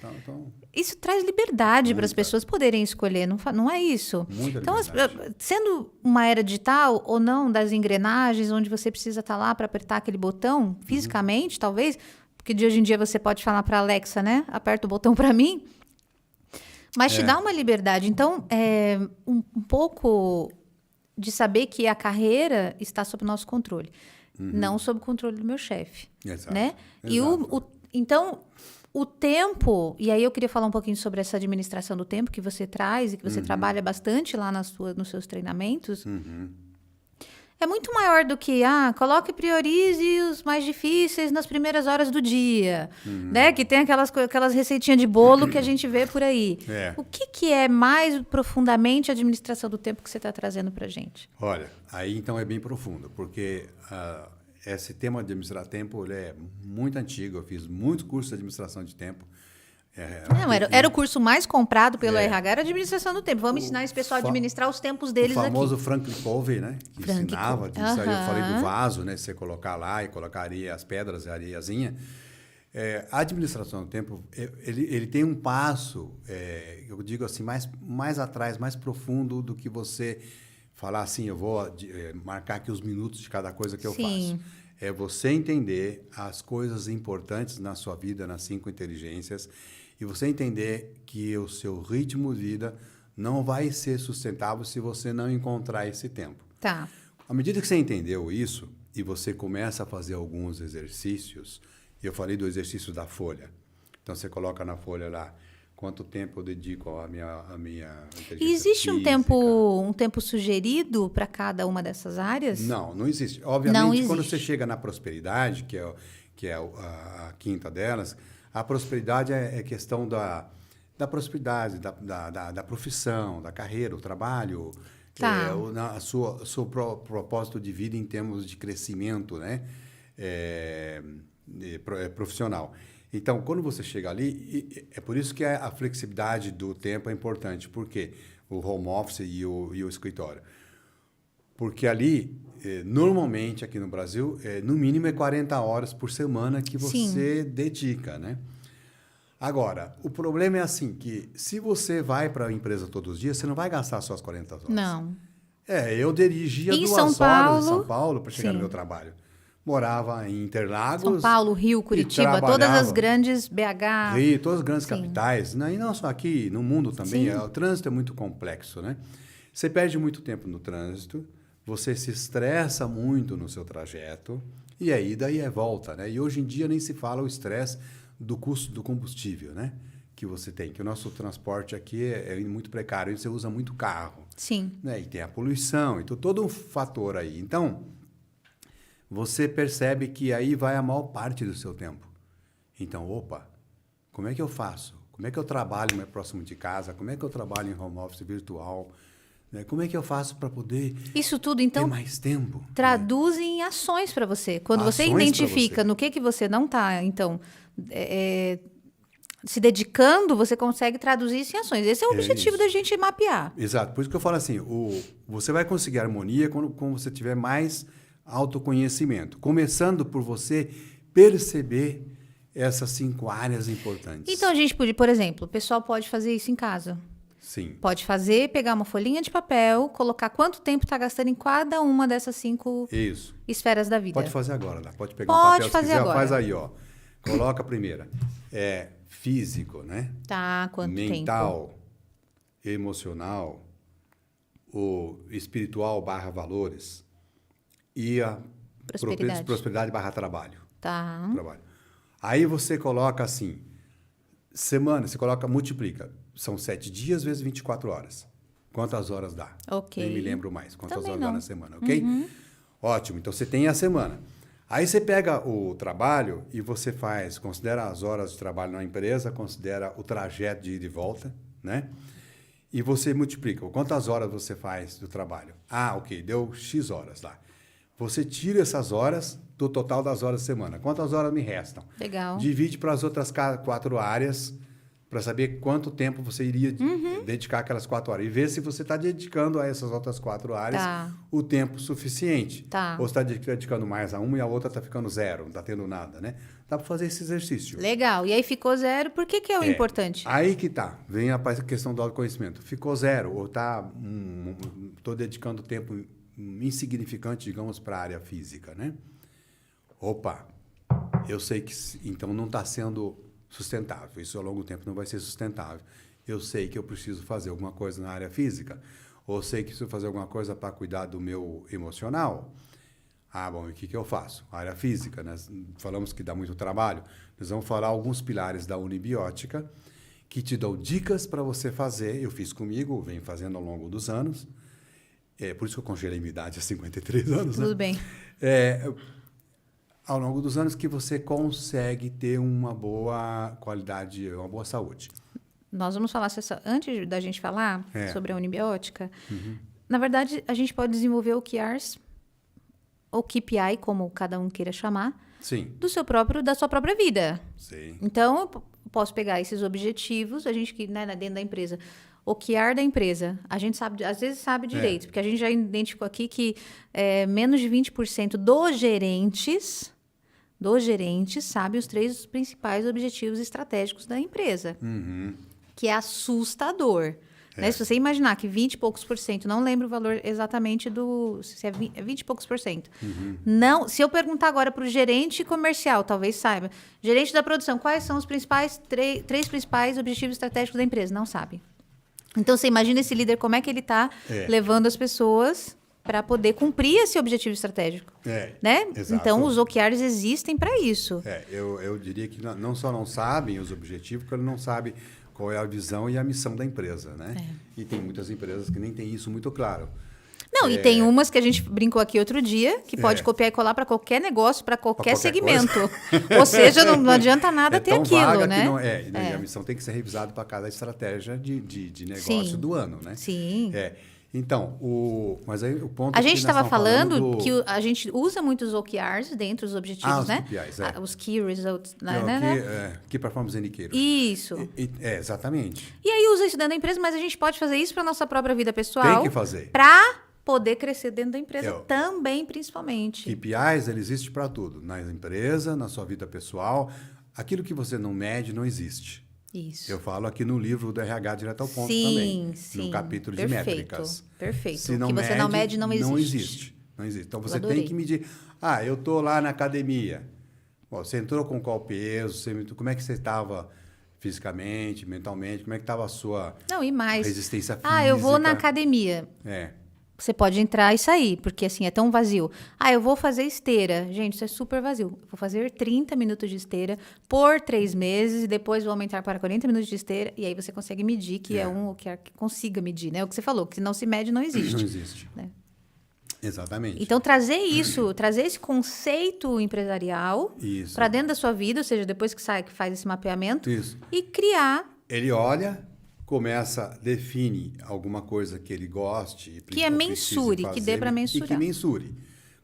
Isso traz liberdade para as pessoas poderem escolher, não é isso? Muita então, liberdade. sendo uma era digital ou não, das engrenagens, onde você precisa estar lá para apertar aquele botão, fisicamente, talvez, porque de hoje em dia você pode falar para a Alexa, né? Aperta o botão para mim. Mas te dá uma liberdade. Então, um pouco de saber que a carreira está sob nosso controle, não sob o controle do meu chefe. Exato. Né? Exato. Então, o tempo, e aí eu queria falar um pouquinho sobre essa administração do tempo que você traz e que você trabalha bastante lá nos seus treinamentos. É muito maior do que, coloque e priorize os mais difíceis nas primeiras horas do dia, né? Que tem aquelas receitinhas de bolo que a gente vê por aí. O que é mais profundamente a administração do tempo que você está trazendo para a gente? Olha, aí então é bem profundo, porque esse tema de administrar tempo ele é muito antigo. Eu fiz muitos cursos de administração de tempo. Era o curso mais comprado pelo RH, era a administração do tempo. Vamos ensinar esse pessoal a administrar os tempos deles aqui. O famoso Franklin Covey, né? Que ensinava disso. Aí eu falei do vaso, né? Você colocar lá e colocaria as pedras, a areiazinha. A administração do tempo, ele tem um passo, eu digo assim, mais atrás, mais profundo do que você falar assim, eu vou marcar aqui os minutos de cada coisa que eu faço. É você entender as coisas importantes na sua vida, nas 5 inteligências, e você entender que o seu ritmo de vida não vai ser sustentável se você não encontrar esse tempo. Tá. À medida que você entendeu isso e você começa a fazer alguns exercícios, eu falei do exercício da folha. Então, você coloca na folha lá quanto tempo eu dedico à minha inteligência E existe física. um tempo sugerido para cada uma dessas áreas? Não existe. Obviamente, Não existe. quando você chega na prosperidade, que é a quinta delas, a prosperidade é questão da prosperidade, da profissão, da carreira, o trabalho, Tá. o seu propósito de vida em termos de crescimento, né? Profissional. Então, quando você chega ali, é por isso que a flexibilidade do tempo é importante. Por quê? O home office e o escritório. Porque ali, normalmente aqui no Brasil, no mínimo é 40 horas por semana que você dedica, né? Agora, o problema é assim, que se você vai para a empresa todos os dias, você não vai gastar só as 40 horas. Não. Eu dirigia 2 horas em São Paulo para chegar no meu trabalho. Morava em Interlagos. São Paulo, Rio, Curitiba, todas as grandes BH. Rio, todas as grandes capitais. E não só aqui, no mundo também. O trânsito é muito complexo, né? Você perde muito tempo no trânsito, você se estressa muito no seu trajeto, e aí daí é volta, né? E hoje em dia nem se fala o estresse do custo do combustível, né? Que você tem, que o nosso transporte aqui é muito precário, e você usa muito carro. Sim. Né? E tem a poluição, então todo um fator aí. Então, você percebe que aí vai a maior parte do seu tempo. Então, como é que eu faço? Como é que eu trabalho mais próximo de casa? Como é que eu trabalho em home office virtual? Né? Como é que eu faço para poder Isso tudo, ter então, mais tempo? traduz em ações para você. Quando você Ações pra identifica você. no que você não está, então, se dedicando, você consegue traduzir isso em ações. Esse é o objetivo isso. da gente mapear. Exato. Por isso que eu falo assim, você vai conseguir harmonia quando você tiver mais autoconhecimento. Começando por você perceber essas 5 áreas importantes. Então, a gente pode, por exemplo, o pessoal pode fazer isso em casa. Sim. Pode fazer, pegar uma folhinha de papel, colocar quanto tempo está gastando em cada uma dessas 5 Isso. esferas da vida. Pode fazer agora, lá. Pode pegar Pode um papel se fazer quiser, agora. faz aí, ó. Coloca a primeira. Físico, né? Tá, quanto tempo? Mental, emocional, o espiritual / valores e a prosperidade / trabalho. Tá. Trabalho. Aí você coloca assim, semana, você multiplica. São 7 dias vezes 24 horas. Quantas horas dá? Ok. Nem me lembro mais. Quantas Também horas não. dá na semana, ok? Ótimo. Então, você tem a semana. Aí, você pega o trabalho e você considera as horas de trabalho na empresa, considera o trajeto de ida e volta, né? E você multiplica. Quantas horas você faz do trabalho? Ah, ok. Deu X horas lá. Você tira essas horas do total das horas da semana. Quantas horas me restam? Legal. Divide para as outras 4 áreas para saber quanto tempo você iria dedicar aquelas 4 horas. E ver se você está dedicando a essas outras 4 áreas o tempo suficiente. Tá. Ou você está dedicando mais a uma e a outra está ficando 0, não está tendo nada, né? Dá para fazer esse exercício. Legal. E aí ficou 0, por que é o importante? Aí que tá. Vem a questão do autoconhecimento. Ficou 0 ou estou dedicando tempo insignificante, digamos, para a área física, né? Opa, eu sei que então não está sendo sustentável. Isso ao longo do tempo não vai ser sustentável. Eu sei que eu preciso fazer alguma coisa na área física, ou sei que preciso fazer alguma coisa para cuidar do meu emocional. Ah, bom, e o que eu faço? A área física, nós falamos que dá muito trabalho. Nós vamos falar alguns pilares da Unibiótica que te dão dicas para você fazer. Eu fiz comigo, venho fazendo ao longo dos anos. Por isso que eu congelei minha idade há 53 anos. Tudo né? bem. Ao longo dos anos que você consegue ter uma boa qualidade, uma boa saúde. Nós vamos falar, antes da gente falar sobre a Unibiótica, na verdade, a gente pode desenvolver OKRs, ou KPI, como cada um queira chamar, Sim. da sua própria vida. Sim. Então, eu posso pegar esses objetivos, a gente que, né, dentro da empresa, OKR da empresa, a gente sabe, às vezes sabe direito, porque a gente já identificou aqui que menos de 20% dos gerentes sabem os 3 principais objetivos estratégicos da empresa, que é assustador. Né? Se você imaginar que 20 e poucos por cento, não lembro o valor exatamente se é 20 e poucos por cento. Não, se eu perguntar agora para o gerente comercial, talvez saiba. Gerente da produção, quais são os principais 3 principais objetivos estratégicos da empresa? Não sabe. Então, você imagina esse líder, como é que ele está levando as pessoas para poder cumprir esse objetivo estratégico. Né? Exato. Então, os OKRs existem para isso. Eu diria que não só não sabem os objetivos, porque ele não sabe qual é a visão e a missão da empresa, né? E tem muitas empresas que nem têm isso muito claro. Não, e tem umas que a gente brincou aqui outro dia, que pode copiar e colar para qualquer negócio, para qualquer segmento. Ou seja, não adianta nada ter aquilo, né? E a missão tem que ser revisada para cada estratégia de negócio do ano, né? Sim. Então, mas aí o ponto a gente estava falando do... que a gente usa muito os OKRs dentro dos objetivos, os né? KPIs, os Key Results, Key Performance Indicators. Isso. Exatamente. E aí usa isso dentro da empresa, mas a gente pode fazer isso para nossa própria vida pessoal. Tem que fazer. Para poder crescer dentro da empresa também, principalmente. KPIs, ele existe para tudo. Na empresa, na sua vida pessoal. Aquilo que você não mede, não existe. Isso. Eu falo aqui no livro do RH Direto ao Ponto também. Sim, no capítulo de métricas. Perfeito. Se não o que você não mede, não existe. Não existe. Então, você tem que medir. Eu estou lá na academia. Você entrou com qual peso? Como é que você estava fisicamente, mentalmente? Como é que estava a sua resistência física? Eu vou na academia. Você pode entrar e sair, porque assim, é tão vazio. Eu vou fazer esteira. Gente, isso é super vazio. Vou fazer 30 minutos de esteira por 3 meses e depois vou aumentar para 40 minutos de esteira. E aí você consegue medir, que que consiga medir, né? O que você falou, que se não se mede, não existe. Não existe. Né? Exatamente. Então, trazer esse conceito empresarial para dentro da sua vida, ou seja, depois que faz esse mapeamento, e criar Ele olha, começa, define alguma coisa que ele goste. Que é mensure, que dê para mensurar. E que mensure.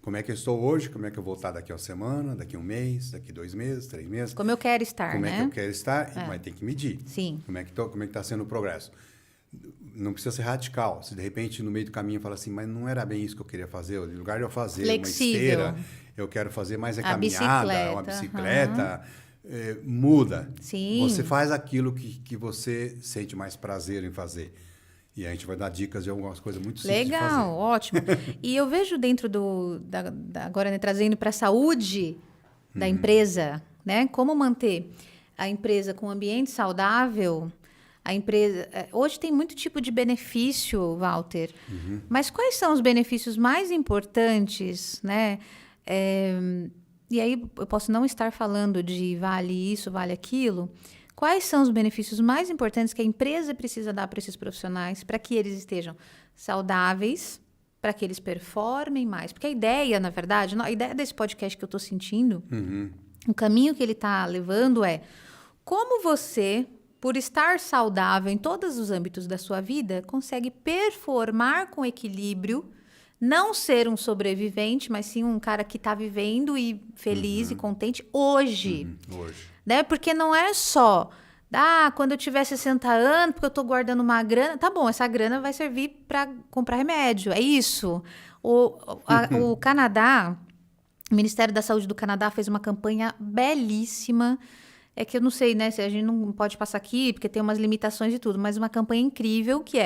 Como é que eu estou hoje, como é que eu vou estar daqui a uma semana, daqui a um mês, daqui a 2 meses, 3 meses. Como eu quero estar, como né? Como é que eu quero estar, mas tem que medir. Sim. Como é que está sendo o progresso. Não precisa ser radical. Se de repente no meio do caminho fala assim, mas não era bem isso que eu queria fazer, em lugar de eu fazer Flexível. uma esteira, eu quero fazer mais A caminhada, uma bicicleta, muda. Sim. Você faz aquilo que você sente mais prazer em fazer. E a gente vai dar dicas de algumas coisas muito simples de fazer. Legal, ótimo. E eu vejo dentro agora, né, trazendo para a saúde da empresa, né? Como manter a empresa com um ambiente saudável. A empresa hoje tem muito tipo de benefício, Walter. Mas quais são os benefícios mais importantes, né? E aí eu posso não estar falando de vale isso, vale aquilo. Quais são os benefícios mais importantes que a empresa precisa dar para esses profissionais para que eles estejam saudáveis, para que eles performem mais? Porque a ideia, na verdade, a ideia desse podcast que eu estou sentindo, o caminho que ele está levando é como você, por estar saudável em todos os âmbitos da sua vida, consegue performar com equilíbrio, não ser um sobrevivente, mas sim um cara que está vivendo e feliz e contente hoje. Hoje. Né? Porque não é só, quando eu tiver 60 anos, porque eu estou guardando uma grana. Tá bom, essa grana vai servir para comprar remédio, é isso. O Canadá, o Ministério da Saúde do Canadá fez uma campanha belíssima. É que eu não sei, né, se a gente não pode passar aqui, porque tem umas limitações e tudo, mas uma campanha incrível que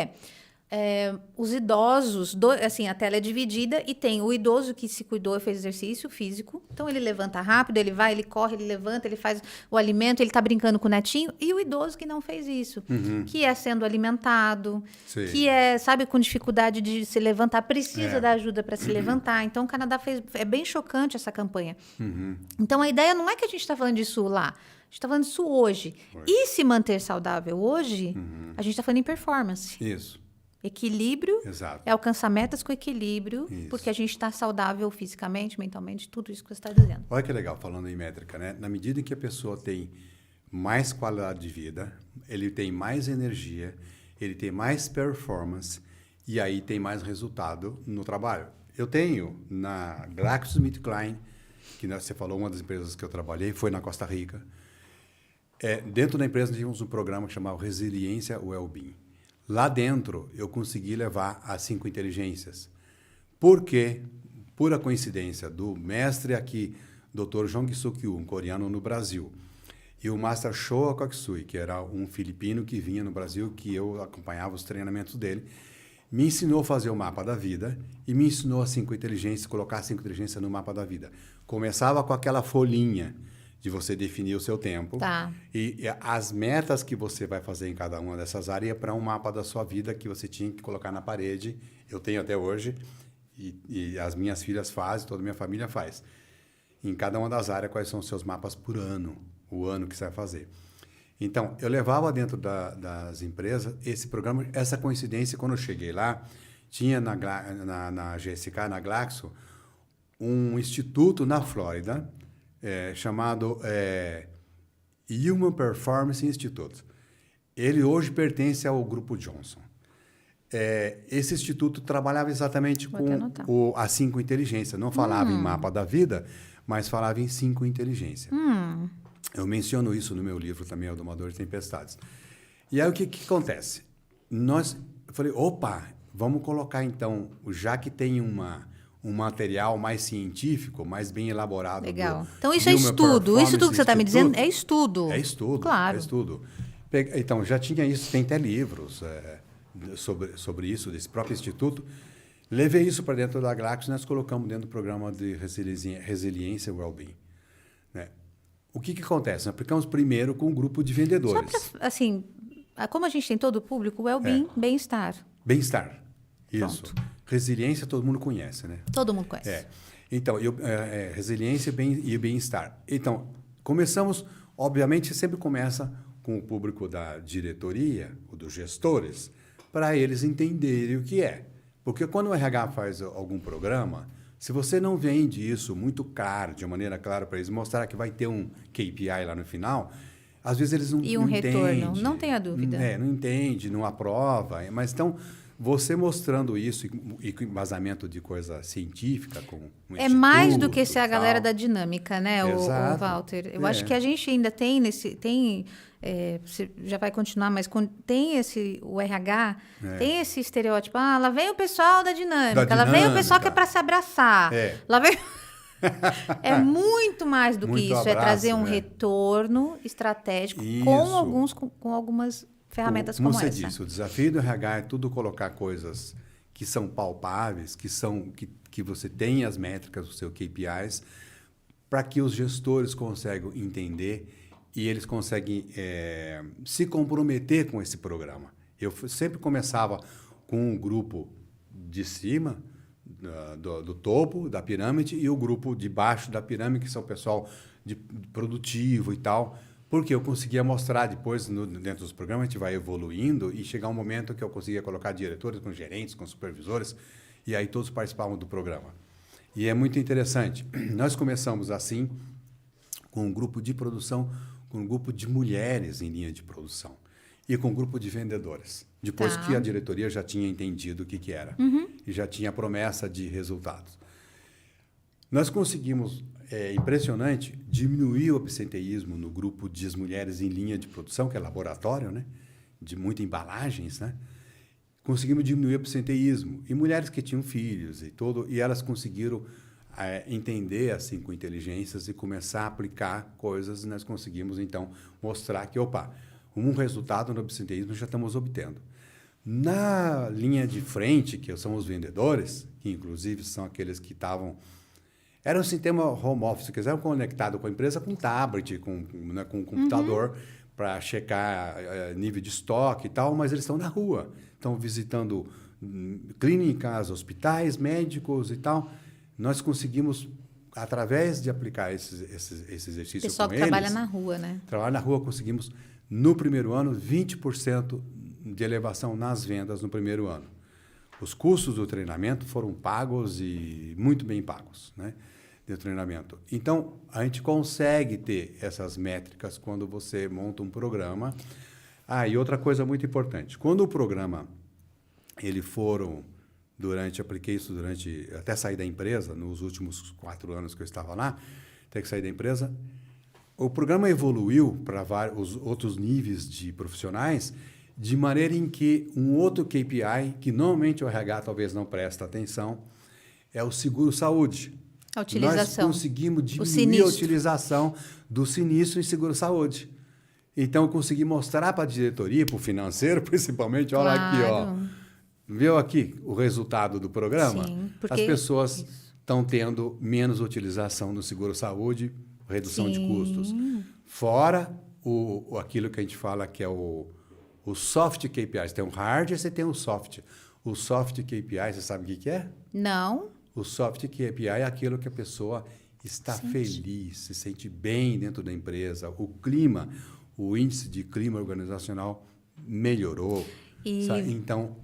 os idosos, assim, a tela é dividida e tem o idoso que se cuidou e fez exercício físico. Então, ele levanta rápido, ele vai, ele corre, ele levanta, ele faz o alimento, ele tá brincando com o netinho. E o idoso que não fez isso, que é sendo alimentado, Sim. que é, sabe, com dificuldade de se levantar, precisa da ajuda para se levantar. Então, o Canadá é bem chocante essa campanha. Então, a ideia não é que a gente está falando disso lá. A gente está falando disso hoje. E se manter saudável hoje, a gente está falando em performance. Isso. Equilíbrio. Exato. É alcançar metas com equilíbrio, Isso. porque a gente está saudável fisicamente, mentalmente, tudo isso que você está dizendo. Olha que legal, falando em métrica, né? Na medida em que a pessoa tem mais qualidade de vida, ele tem mais energia, ele tem mais performance e aí tem mais resultado no trabalho. Eu tenho na GlaxoSmithKline, que você falou, uma das empresas que eu trabalhei foi na Costa Rica. Dentro da empresa, nós tínhamos um programa que chamava Resiliência Wellbeing. Lá dentro, eu consegui levar as 5 inteligências. Porque, pura coincidência, do mestre aqui, Dr. Jong-Suk Yoo, um coreano no Brasil, e o Master Shoa Koksui, que era um filipino que vinha no Brasil, que eu acompanhava os treinamentos dele, me ensinou a fazer o mapa da vida e me ensinou as 5 inteligências, colocar as 5 inteligências no mapa da vida. Começava com aquela folhinha de você definir o seu tempo. Tá. E as metas que você vai fazer em cada uma dessas áreas para um mapa da sua vida que você tinha que colocar na parede. Eu tenho até hoje, e as minhas filhas fazem, toda a minha família faz. Em cada uma das áreas, quais são os seus mapas por ano, o ano que você vai fazer. Então, eu levava dentro das empresas esse programa, essa coincidência, quando eu cheguei lá, tinha na GSK, na Glaxo, um instituto na Flórida, chamado Human Performance Institute. Ele hoje pertence ao Grupo Johnson. Esse instituto trabalhava exatamente com as 5 inteligências. Não falava em mapa da vida, mas falava em 5 inteligências. Eu menciono isso no meu livro também, O Domador de Tempestades. E aí o que acontece? Eu falei, opa, vamos colocar então, já que tem um material mais científico, mais bem elaborado. Legal. Então, isso é estudo. Isso tudo que você está me dizendo é estudo. É estudo. Claro. É estudo. Então, já tinha isso, tem até livros sobre isso, desse próprio instituto. Levei isso para dentro da Glaxo e nós colocamos dentro do programa de resiliência e wellbeing. Né? O que acontece? Nós aplicamos primeiro com um grupo de vendedores. Só para, assim, como a gente tem todo o público, well-being, bem-estar. Bem-estar. Isso. Pronto. Resiliência todo mundo conhece, né? Todo mundo conhece. Então, resiliência e bem-estar. Então, começamos, obviamente, sempre começa com o público da diretoria, ou dos gestores, para eles entenderem o que é. Porque quando o RH faz algum programa, se você não vende isso muito claro, de maneira clara para eles, mostrar que vai ter um KPI lá no final, às vezes eles não E um retorno, entendem. não tenha dúvida. Não entende, não aprova. Mas então, você mostrando isso e com embasamento de coisa científica, com um É mais do que instituto ser a e galera tal. da dinâmica, né, o Exato. Walter? Eu acho que a gente ainda tem você já vai continuar, mas tem o RH, tem esse estereótipo. Ah, lá vem o pessoal da dinâmica, lá vem o pessoal que é para se abraçar. Lá vem... É muito mais do que Muito isso, abraço, é trazer um né? retorno estratégico com algumas ferramentas como você essa. disse, o desafio do RH é tudo colocar coisas que são palpáveis, que você tem as métricas, os seus KPIs, para que os gestores consigam entender e eles conseguem se comprometer com esse programa. Eu sempre começava com um grupo de cima, do topo da pirâmide, e o grupo de baixo da pirâmide, que são o pessoal produtivo e tal, porque eu conseguia mostrar depois, dentro dos programas, a gente vai evoluindo e chegar um momento que eu conseguia colocar diretores com gerentes, com supervisores, e aí todos participavam do programa. E é muito interessante. Nós começamos assim, com um grupo de produção, com um grupo de mulheres em linha de produção e com um grupo de vendedores. Depois que a diretoria já tinha entendido o que era e já tinha a promessa de resultados. Nós conseguimos, impressionante, diminuir o absenteísmo no grupo de mulheres em linha de produção, que é laboratório, né? De muitas embalagens, né? Conseguimos diminuir o absenteísmo. E mulheres que tinham filhos e elas conseguiram entender assim com inteligências e começar a aplicar coisas, e nós conseguimos, então, mostrar que, um resultado no absenteísmo já estamos obtendo. Na linha de frente, que são os vendedores, que inclusive são aqueles que era um sistema home office, que eram conectados com a empresa com tablet, com computador, para checar nível de estoque e tal, mas eles estão na rua, estão visitando clínicas, hospitais, médicos e tal. Nós conseguimos, através de aplicar esse exercício com eles... Pessoal que trabalha na rua, né? Trabalha na rua, conseguimos, no primeiro ano, 20% de elevação nas vendas no primeiro ano. Os custos do treinamento foram pagos e muito bem pagos, né? De treinamento. Então, a gente consegue ter essas métricas quando você monta um programa. E outra coisa muito importante. Quando o programa, apliquei isso até sair da empresa, nos últimos 4 anos que eu estava lá, até que saí da empresa, o programa evoluiu para vários outros níveis de profissionais, de maneira em que um outro KPI, que normalmente o RH talvez não presta atenção, é o seguro-saúde. A utilização. Nós conseguimos diminuir a utilização do sinistro em seguro-saúde. Então, eu consegui mostrar para a diretoria, para o financeiro, principalmente, olha aqui, viu aqui o resultado do programa? Sim, porque as pessoas estão tendo menos utilização no seguro-saúde, redução de custos. Fora aquilo que a gente fala que é o soft KPIs. Tem o hard e você tem o soft. O soft KPI, você sabe o que é? Não. O soft KPI é aquilo que a pessoa está feliz, se sente bem dentro da empresa. O clima, o índice de clima organizacional melhorou. Então,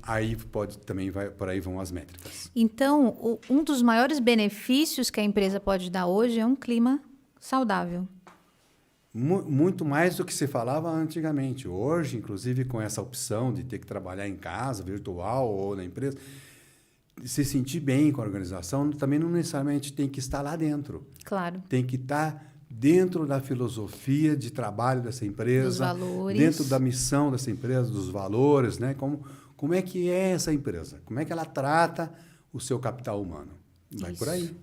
por aí vão as métricas. Então, um dos maiores benefícios que a empresa pode dar hoje é um clima saudável. Muito mais do que se falava antigamente. Hoje, inclusive, com essa opção de ter que trabalhar em casa, virtual ou na empresa, se sentir bem com a organização, também não necessariamente tem que estar lá dentro. Claro. Tem que estar dentro da filosofia de trabalho dessa empresa, dos valores, dentro da missão dessa empresa, dos valores, né? Como é que é essa empresa? Como é que ela trata o seu capital humano? Vai por aí.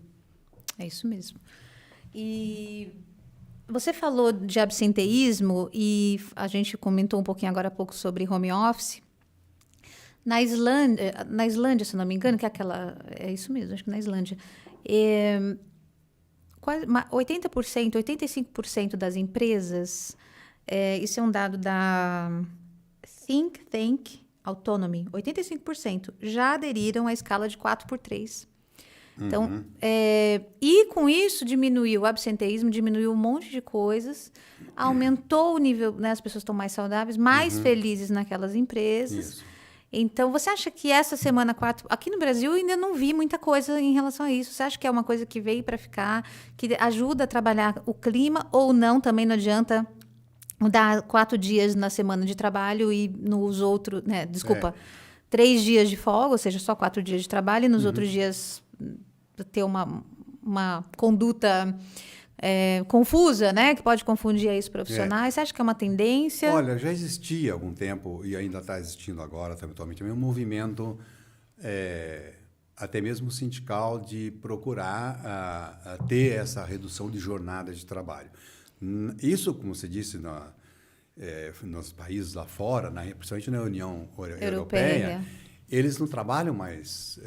É isso mesmo. E você falou de absenteísmo e a gente comentou um pouquinho agora há pouco sobre home office. Na Islândia, se não me engano, que é aquela... É isso mesmo, acho que na Islândia. Quase 80%, 85% das empresas, isso é um dado da Think Tank Autonomy, 85% já aderiram à escala de 4x3. Então, e com isso diminuiu o absenteísmo, diminuiu um monte de coisas, aumentou o nível, né, as pessoas estão mais saudáveis, mais felizes naquelas empresas. Isso. Então, você acha que essa semana 4... Aqui no Brasil, eu ainda não vi muita coisa em relação a isso. Você acha que é uma coisa que veio para ficar, que ajuda a trabalhar o clima ou não? Também não adianta Dá 4 dias na semana de trabalho e nos outros, né? Desculpa, 3 dias de folga, ou seja, só 4 dias de trabalho, e nos outros dias ter uma conduta confusa, né? Que pode confundir aí os profissionais. Você acha que é uma tendência? Olha, já existia há algum tempo, e ainda está existindo agora, atualmente, um movimento, até mesmo sindical, de procurar ter essa redução de jornada de trabalho. Isso, como você disse, nos países lá fora, principalmente na União Europeia, eles não trabalham mais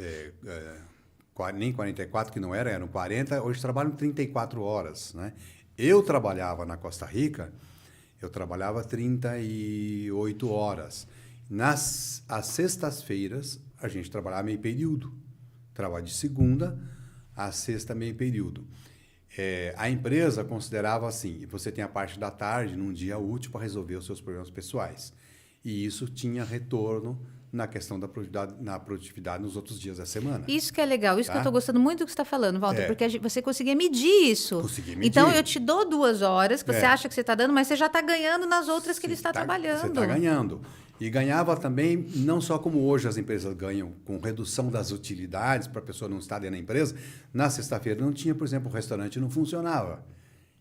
nem 44, que não eram 40, hoje trabalham 34 horas. Né? Eu trabalhava na Costa Rica, eu trabalhava 38 horas. Às sextas-feiras, a gente trabalhava meio período. Trabalho de segunda a sexta, meio período. A empresa considerava assim, você tem a parte da tarde, num dia útil, para resolver os seus problemas pessoais. E isso tinha retorno na questão da produtividade nos outros dias da semana. Isso que é legal, isso que eu estou gostando muito do que você está falando, Walter, porque você conseguia medir isso. Consegui medir. Então, eu te dou 2 horas que você acha que você está dando, mas você já está ganhando nas outras que ele está trabalhando. Você está ganhando. E ganhava também, não só como hoje as empresas ganham, com redução das utilidades, para a pessoa não estar dentro da empresa, na sexta-feira não tinha, por exemplo, o restaurante não funcionava.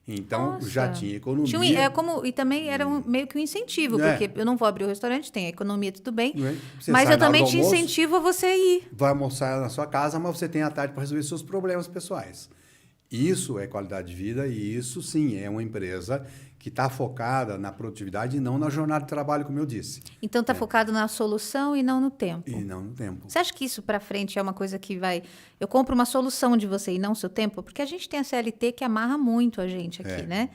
Então, já tinha economia. E também era meio que um incentivo, porque eu não vou abrir o restaurante, tem a economia, tudo bem, Você mas sai eu também na hora te do almoço, incentivo a você ir. Vai almoçar na sua casa, mas você tem a tarde para resolver seus problemas pessoais. Isso é qualidade de vida e isso, sim, é uma empresa que está focada na produtividade e não na jornada de trabalho, como eu disse. Então, está focado na solução e não no tempo. E não no tempo. Você acha que isso para frente é uma coisa que vai... Eu compro uma solução de você e não o seu tempo? Porque a gente tem a CLT que amarra muito a gente aqui, né?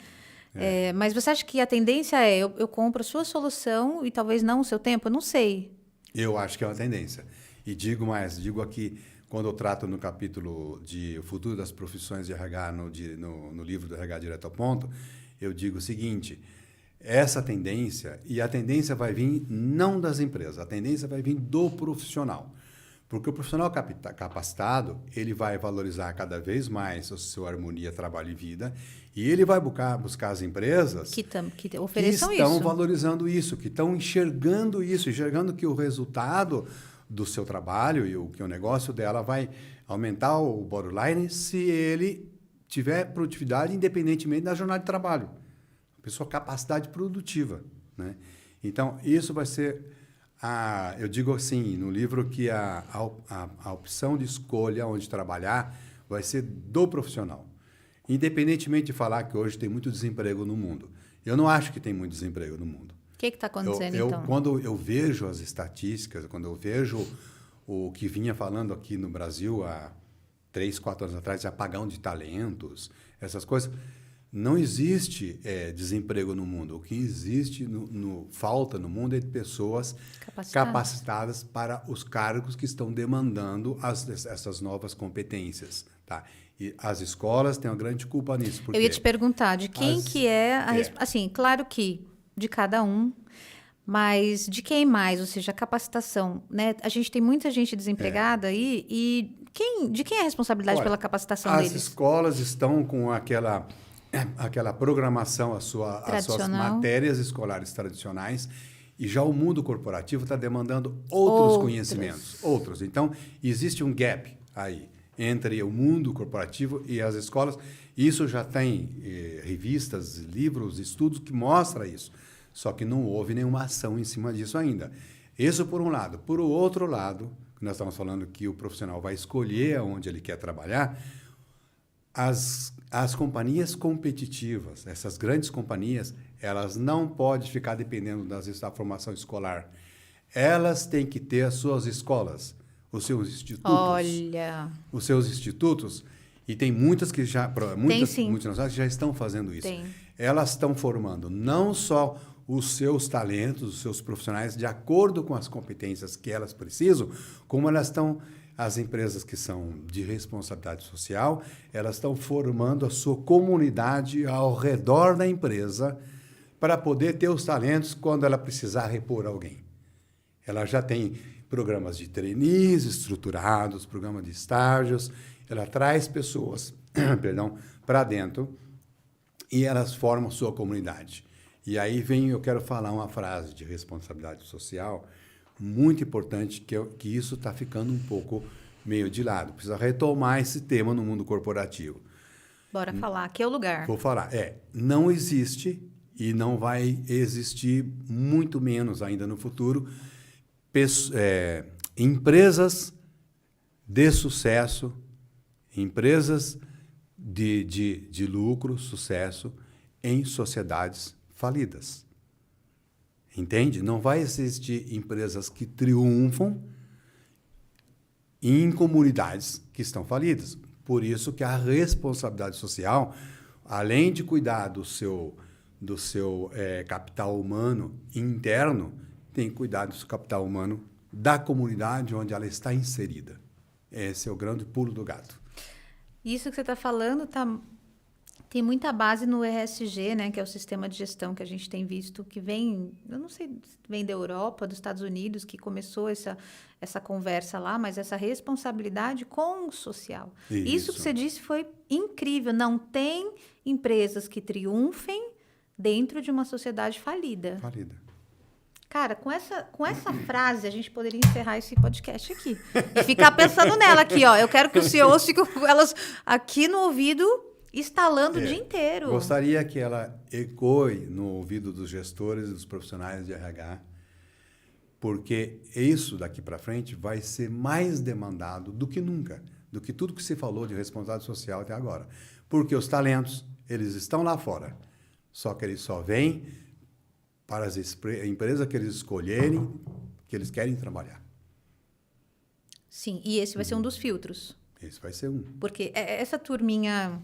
Mas você acha que a tendência eu compro a sua solução e talvez não o seu tempo? Eu não sei. Eu acho que é uma tendência. E digo aqui, quando eu trato no capítulo de O Futuro das Profissões de RH, no livro do RH Direto ao Ponto, eu digo o seguinte, essa tendência, e a tendência vai vir não das empresas, a tendência vai vir do profissional. Porque o profissional capacitado, ele vai valorizar cada vez mais a sua harmonia trabalho e vida, e ele vai buscar as empresas que ofereçam que estão valorizando isso, que estão enxergando isso, enxergando que o resultado do seu trabalho e que o negócio dela vai aumentar o bottom line se ele tiver produtividade independentemente da jornada de trabalho. A pessoa capacidade produtiva. Né? Então, isso vai ser... eu digo assim, no livro, que a opção de escolha onde trabalhar vai ser do profissional. Independentemente de falar que hoje tem muito desemprego no mundo. Eu não acho que tem muito desemprego no mundo. O que está acontecendo, então? Quando eu vejo as estatísticas, quando eu vejo o que vinha falando aqui no Brasil há 3, 4 anos atrás, de apagão de talentos, essas coisas, não existe desemprego no mundo. O que existe, falta no mundo é de pessoas capacitadas para os cargos que estão demandando essas novas competências. Tá? E as escolas têm uma grande culpa nisso. Eu ia te perguntar de quem que é a assim, claro que de cada um, mas de quem mais? Ou seja, a capacitação, né? A gente tem muita gente desempregada aí e de quem é a responsabilidade pela capacitação deles? As escolas estão com aquela programação, as suas matérias escolares tradicionais, e já o mundo corporativo está demandando outros conhecimentos. Então, existe um gap aí entre o mundo corporativo e as escolas. Isso já tem revistas, livros, estudos que mostram isso. Só que não houve nenhuma ação em cima disso ainda. Isso por um lado. Por outro lado, nós estamos falando que o profissional vai escolher onde ele quer trabalhar. As companhias competitivas, essas grandes companhias, elas não podem ficar dependendo da formação escolar. Elas têm que ter as suas escolas, os seus institutos. Olha! Os seus institutos. E tem muitas que já... Muitas multinacionais que já estão fazendo isso. Tem. Elas estão formando não só os seus talentos, os seus profissionais, de acordo com as competências que elas precisam, como elas estão... As empresas que são de responsabilidade social, elas estão formando a sua comunidade ao redor da empresa para poder ter os talentos quando ela precisar repor alguém. Ela já tem programas de trainees estruturados, programas de estágios, ela traz pessoas para dentro e elas formam sua comunidade. E aí eu quero falar uma frase de responsabilidade social muito importante, que isso está ficando um pouco meio de lado. Precisa retomar esse tema no mundo corporativo. Bora falar, aqui é o lugar. Vou falar. Não existe e não vai existir, muito menos ainda no futuro, empresas de sucesso, empresas de lucro, sucesso, em sociedades falidas. Entende? Não vai existir empresas que triunfam em comunidades que estão falidas. Por isso que a responsabilidade social, além de cuidar do seu capital humano interno, tem que cuidar do seu capital humano da comunidade onde ela está inserida. Esse é o grande pulo do gato. Isso que você está falando tem muita base no ESG, né, que é o sistema de gestão que a gente tem visto, que vem, eu não sei, vem da Europa, dos Estados Unidos, que começou essa conversa lá, mas essa responsabilidade com o social. Isso que você disse foi incrível. Não tem empresas que triunfem dentro de uma sociedade falida. Cara, com essa frase, a gente poderia encerrar esse podcast aqui. E ficar pensando nela aqui, ó. Eu quero que os CEOs fiquem com elas aqui no ouvido, estalando o dia inteiro. Gostaria que ela ecoe no ouvido dos gestores e dos profissionais de RH, porque isso daqui para frente vai ser mais demandado do que nunca, do que tudo que se falou de responsabilidade social até agora. Porque os talentos, eles estão lá fora, só que eles só vêm para as empresas que eles escolherem, que eles querem trabalhar. Sim, e esse vai ser um dos filtros. Esse vai ser um. Porque essa turminha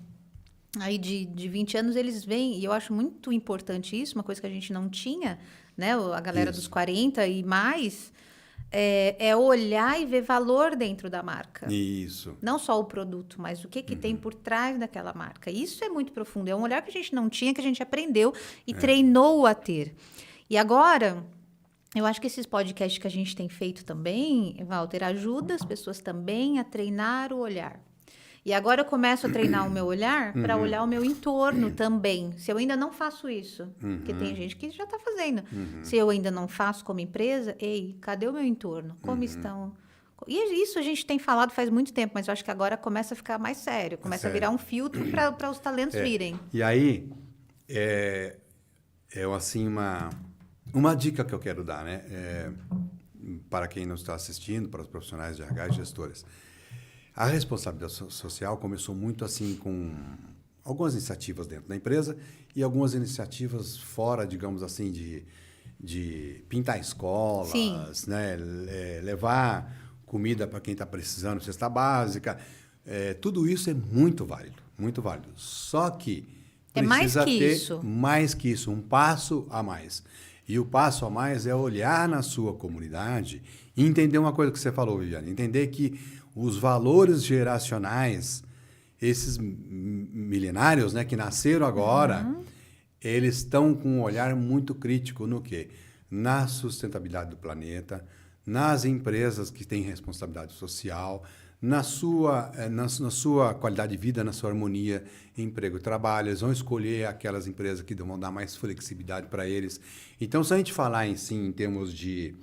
aí de 20 anos, eles vêm, e eu acho muito importante isso, uma coisa que a gente não tinha, né? A galera dos 40 e mais, é olhar e ver valor dentro da marca. Isso. Não só o produto, mas o que tem por trás daquela marca. Isso é muito profundo. É um olhar que a gente não tinha, que a gente aprendeu e treinou a ter. E agora, eu acho que esses podcasts que a gente tem feito também, Walter, ajuda as pessoas também a treinar o olhar. E agora eu começo a treinar o meu olhar para olhar o meu entorno também. Se eu ainda não faço isso, porque tem gente que já está fazendo. Se eu ainda não faço como empresa, cadê o meu entorno? Como estão? E isso a gente tem falado faz muito tempo, mas eu acho que agora começa a ficar mais sério. Começa a virar um filtro para os talentos virem. E aí, assim, uma dica que eu quero dar, né? Para quem não está assistindo, para os profissionais de RH e gestores. A responsabilidade social começou muito assim com algumas iniciativas dentro da empresa e algumas iniciativas fora, digamos assim, de pintar escolas, né? Levar comida para quem está precisando, cesta básica. Tudo isso é muito válido, muito válido. Só que precisa ter mais que isso, um passo a mais. E o passo a mais é olhar na sua comunidade e entender uma coisa que você falou, Viviane, entender que os valores geracionais, esses milenários, né, que nasceram agora, eles estão com um olhar muito crítico no quê? Na sustentabilidade do planeta, nas empresas que têm responsabilidade social, na sua qualidade de vida, na sua harmonia, emprego e trabalho. Eles vão escolher aquelas empresas que vão dar mais flexibilidade para eles. Então, se a gente falar em termos de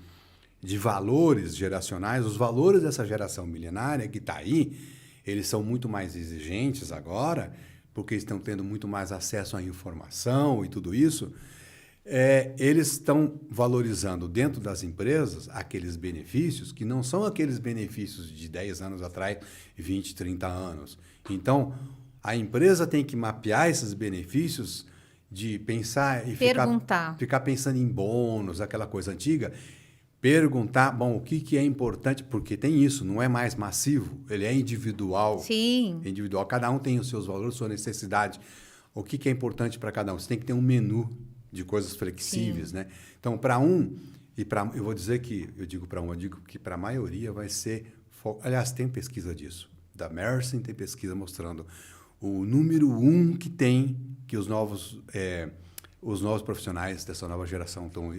valores geracionais, os valores dessa geração milenária que está aí, eles são muito mais exigentes agora, porque estão tendo muito mais acesso à informação e tudo isso. Eles estão valorizando dentro das empresas aqueles benefícios que não são aqueles benefícios de 10 anos atrás, 20, 30 anos. Então, a empresa tem que mapear esses benefícios de pensar e ficar pensando em bônus, aquela coisa antiga. Perguntar, o que é importante, porque tem isso, não é mais massivo, ele é individual. Sim. É individual, cada um tem os seus valores, sua necessidade. O que é importante para cada um? Você tem que ter um menu de coisas flexíveis, né? Então, para eu vou dizer que, eu digo que para a maioria vai ser, aliás, tem pesquisa disso, da Mercer tem pesquisa mostrando o número 1 que os novos profissionais dessa nova geração estão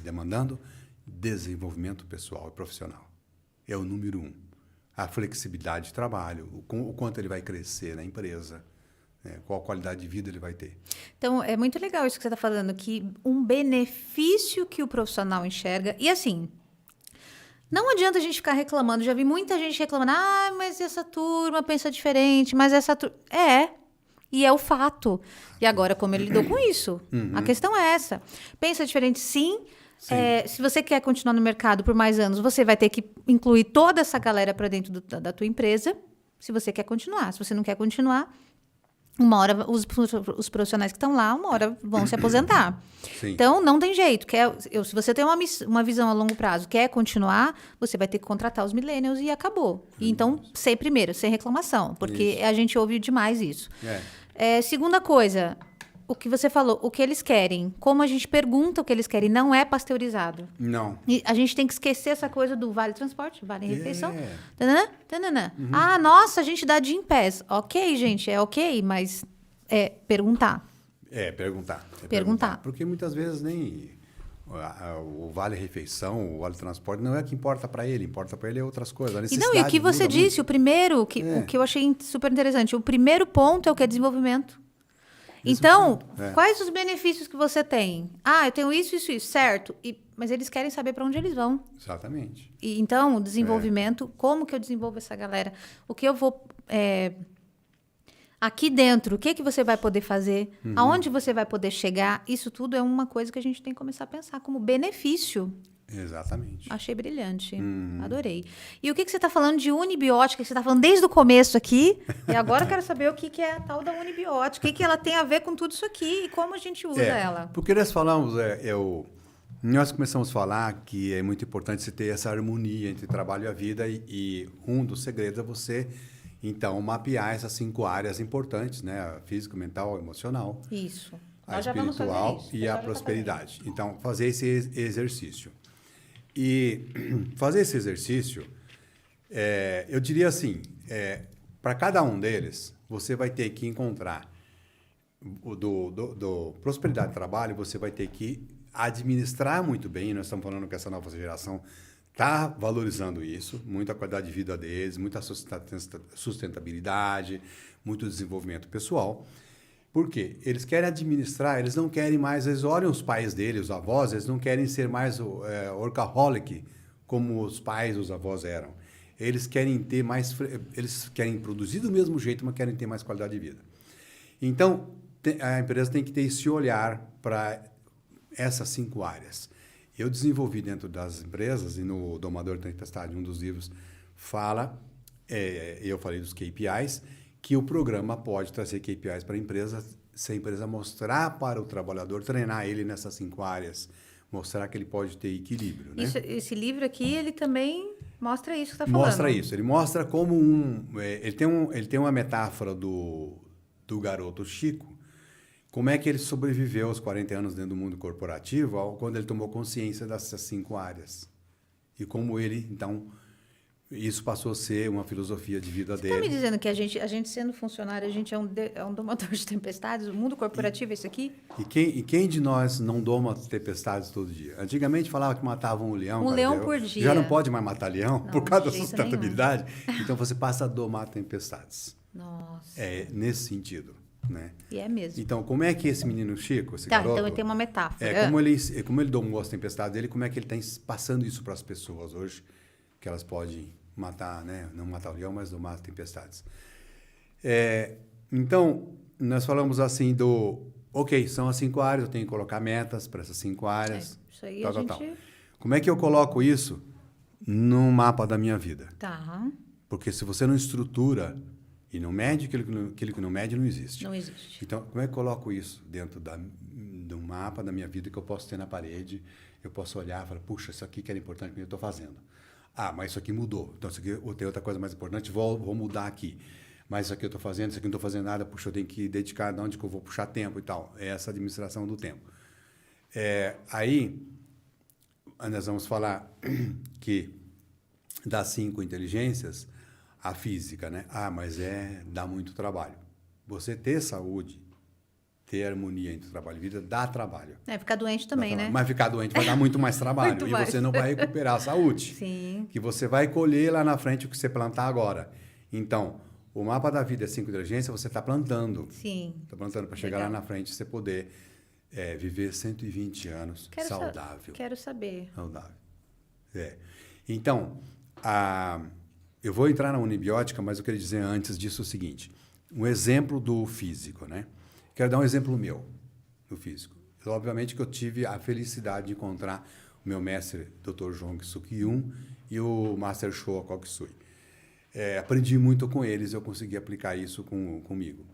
demandando, desenvolvimento pessoal e profissional. É o número 1. A flexibilidade de trabalho, o quanto ele vai crescer na empresa. né? Qual qualidade de vida ele vai ter. Então, é muito legal isso que você está falando, que um benefício que o profissional enxerga. E assim, não adianta a gente ficar reclamando. Já vi muita gente reclamando. Mas essa turma pensa diferente, mas essa turma... E é o fato. E agora, como ele lidou com isso? A questão é essa. Pensa diferente, sim. Se você quer continuar no mercado por mais anos, você vai ter que incluir toda essa galera para dentro da tua empresa, se você quer continuar. Se você não quer continuar, uma hora os profissionais que estão lá, uma hora vão se aposentar. Sim. Então, não tem jeito. Se você tem uma visão a longo prazo, quer continuar, você vai ter que contratar os millennials e acabou. E então, primeiro, sem reclamação, porque a gente ouve demais isso. Segunda coisa, o que você falou, o que eles querem. Como a gente pergunta o que eles querem, não é pasteurizado. Não. E a gente tem que esquecer essa coisa do vale transporte, vale refeição. Tananã. Nossa, a gente dá Gympass. Ok, gente, é ok, mas é perguntar. Perguntar. Porque muitas vezes nem o vale refeição, o vale transporte, não é o que importa para ele. Importa para ele é outras coisas. E o que você disse, o primeiro, o que eu achei super interessante, o primeiro ponto é o que é desenvolvimento. Então, quais os benefícios que você tem? Eu tenho isso, certo. Mas eles querem saber para onde eles vão. Exatamente. Então, o desenvolvimento, como que eu desenvolvo essa galera? O que eu vou... aqui dentro, o que você vai poder fazer? Aonde você vai poder chegar? Isso tudo é uma coisa que a gente tem que começar a pensar como benefício. Exatamente. Achei brilhante. Adorei. E o que você está falando de unibiótica? Que você está falando desde o começo aqui. E agora eu quero saber o que é a tal da unibiótica. O que ela tem a ver com tudo isso aqui e como a gente usa ela. Porque nós falamos, nós começamos a falar que é muito importante você ter essa harmonia entre trabalho e a vida. E um dos segredos é você, então, mapear essas 5 áreas importantes, né? A físico, mental, emocional. Isso. A espiritual e a prosperidade. Então, fazer esse exercício. E fazer esse exercício, eu diria assim, para cada um deles, você vai ter que encontrar, do prosperidade do trabalho, você vai ter que administrar muito bem. Nós estamos falando que essa nova geração está valorizando isso, muita qualidade de vida deles, muita sustentabilidade, muito desenvolvimento pessoal. Por quê? Eles querem administrar, eles não querem mais, eles olham os pais deles, os avós, eles não querem ser mais workaholic, como os pais, os avós eram. Eles querem ter mais, eles querem produzir do mesmo jeito, mas querem ter mais qualidade de vida. Então, a empresa tem que ter esse olhar para essas 5 áreas. Eu desenvolvi dentro das empresas, e no Domador da Tempestade, um dos livros, fala, eu falei dos KPIs, que o programa pode trazer KPIs para a empresa, se a empresa mostrar para o trabalhador, treinar ele nessas 5 áreas, mostrar que ele pode ter equilíbrio. Né? Esse livro aqui, ele também mostra isso que você está falando. Mostra isso. Ele mostra como ele tem uma metáfora do garoto Chico, como é que ele sobreviveu aos 40 anos dentro do mundo corporativo, quando ele tomou consciência dessas 5 áreas. E como ele, então... Isso passou a ser uma filosofia de vida dele. Você está me dizendo que a gente sendo funcionário, a gente é um domador de tempestades? O mundo corporativo é isso aqui? E quem de nós não doma tempestades todo dia? Antigamente falava que matavam um leão. Leão por dia. Já não pode mais matar leão por causa da sustentabilidade. Então você passa a domar tempestades. Nossa. É nesse sentido. Né? E é mesmo. Então, como é que esse menino Chico, esse garoto... Então ele tem uma metáfora. Como ele domou as tempestades dele, como é que ele está passando isso para as pessoas hoje, que elas podem... matar, né? Não matar o leão, mas domar tempestades. Então, nós falamos assim são as 5 áreas, eu tenho que colocar metas para essas 5 áreas. Isso aí tal. Como é que eu coloco isso no mapa da minha vida? Tá. Porque se você não estrutura e não mede, aquilo que não mede não existe. Não existe. Então, como é que eu coloco isso dentro do mapa da minha vida que eu posso ter na parede? Eu posso olhar e falar, puxa, isso aqui que era importante que eu estou fazendo. Mas isso aqui mudou. Então, isso aqui tem outra coisa mais importante, vou mudar aqui. Mas isso aqui eu estou fazendo, isso aqui não estou fazendo nada, puxa, eu tenho que dedicar de onde que eu vou puxar tempo e tal. É essa administração do tempo. Aí, nós vamos falar que das 5 inteligências, a física, né? Mas dá muito trabalho. Você ter saúde, ter harmonia entre trabalho e vida, dá trabalho. Ficar doente também, né? Mas ficar doente vai dar muito mais trabalho. Muito e mais. você não vai recuperar a saúde. Sim. Que você vai colher lá na frente o que você plantar agora. Então, O mapa da vida é 5 inteligência, você está plantando. Sim. Está plantando para chegar lá na frente e você poder viver 120 anos saudável. Quero saber. Saudável. Então, eu vou entrar na unibiótica, mas eu queria dizer antes disso o seguinte. Um exemplo do físico, né? Quero dar um exemplo meu, do físico. Obviamente que eu tive a felicidade de encontrar o meu mestre, Dr. Jong-Suk Yoon, e o Master Showa Koksui. Aprendi muito com eles, eu consegui aplicar isso comigo.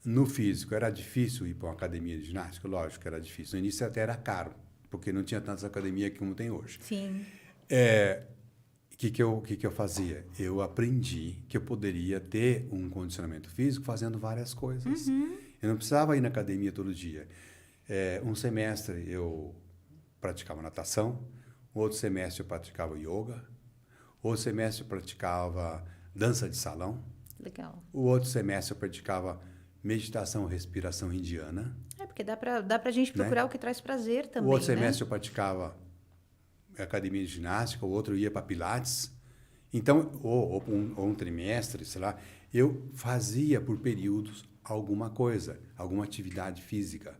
No físico, era difícil ir para uma academia de ginástica? Lógico que era difícil. No início até era caro, porque não tinha tantas academias como tem hoje. Sim. O que eu fazia? Eu aprendi que eu poderia ter um condicionamento físico fazendo várias coisas. Eu não precisava ir na academia todo dia. Um semestre eu praticava natação, outro semestre eu praticava yoga, outro semestre eu praticava dança de salão. Legal. O outro semestre eu praticava meditação, respiração indiana. Porque dá pra gente procurar, né, o que traz prazer também, o outro né? semestre eu praticava academia de ginástica, o outro ia para pilates. Então, ou um trimestre, sei lá, eu fazia por períodos alguma coisa, alguma atividade física.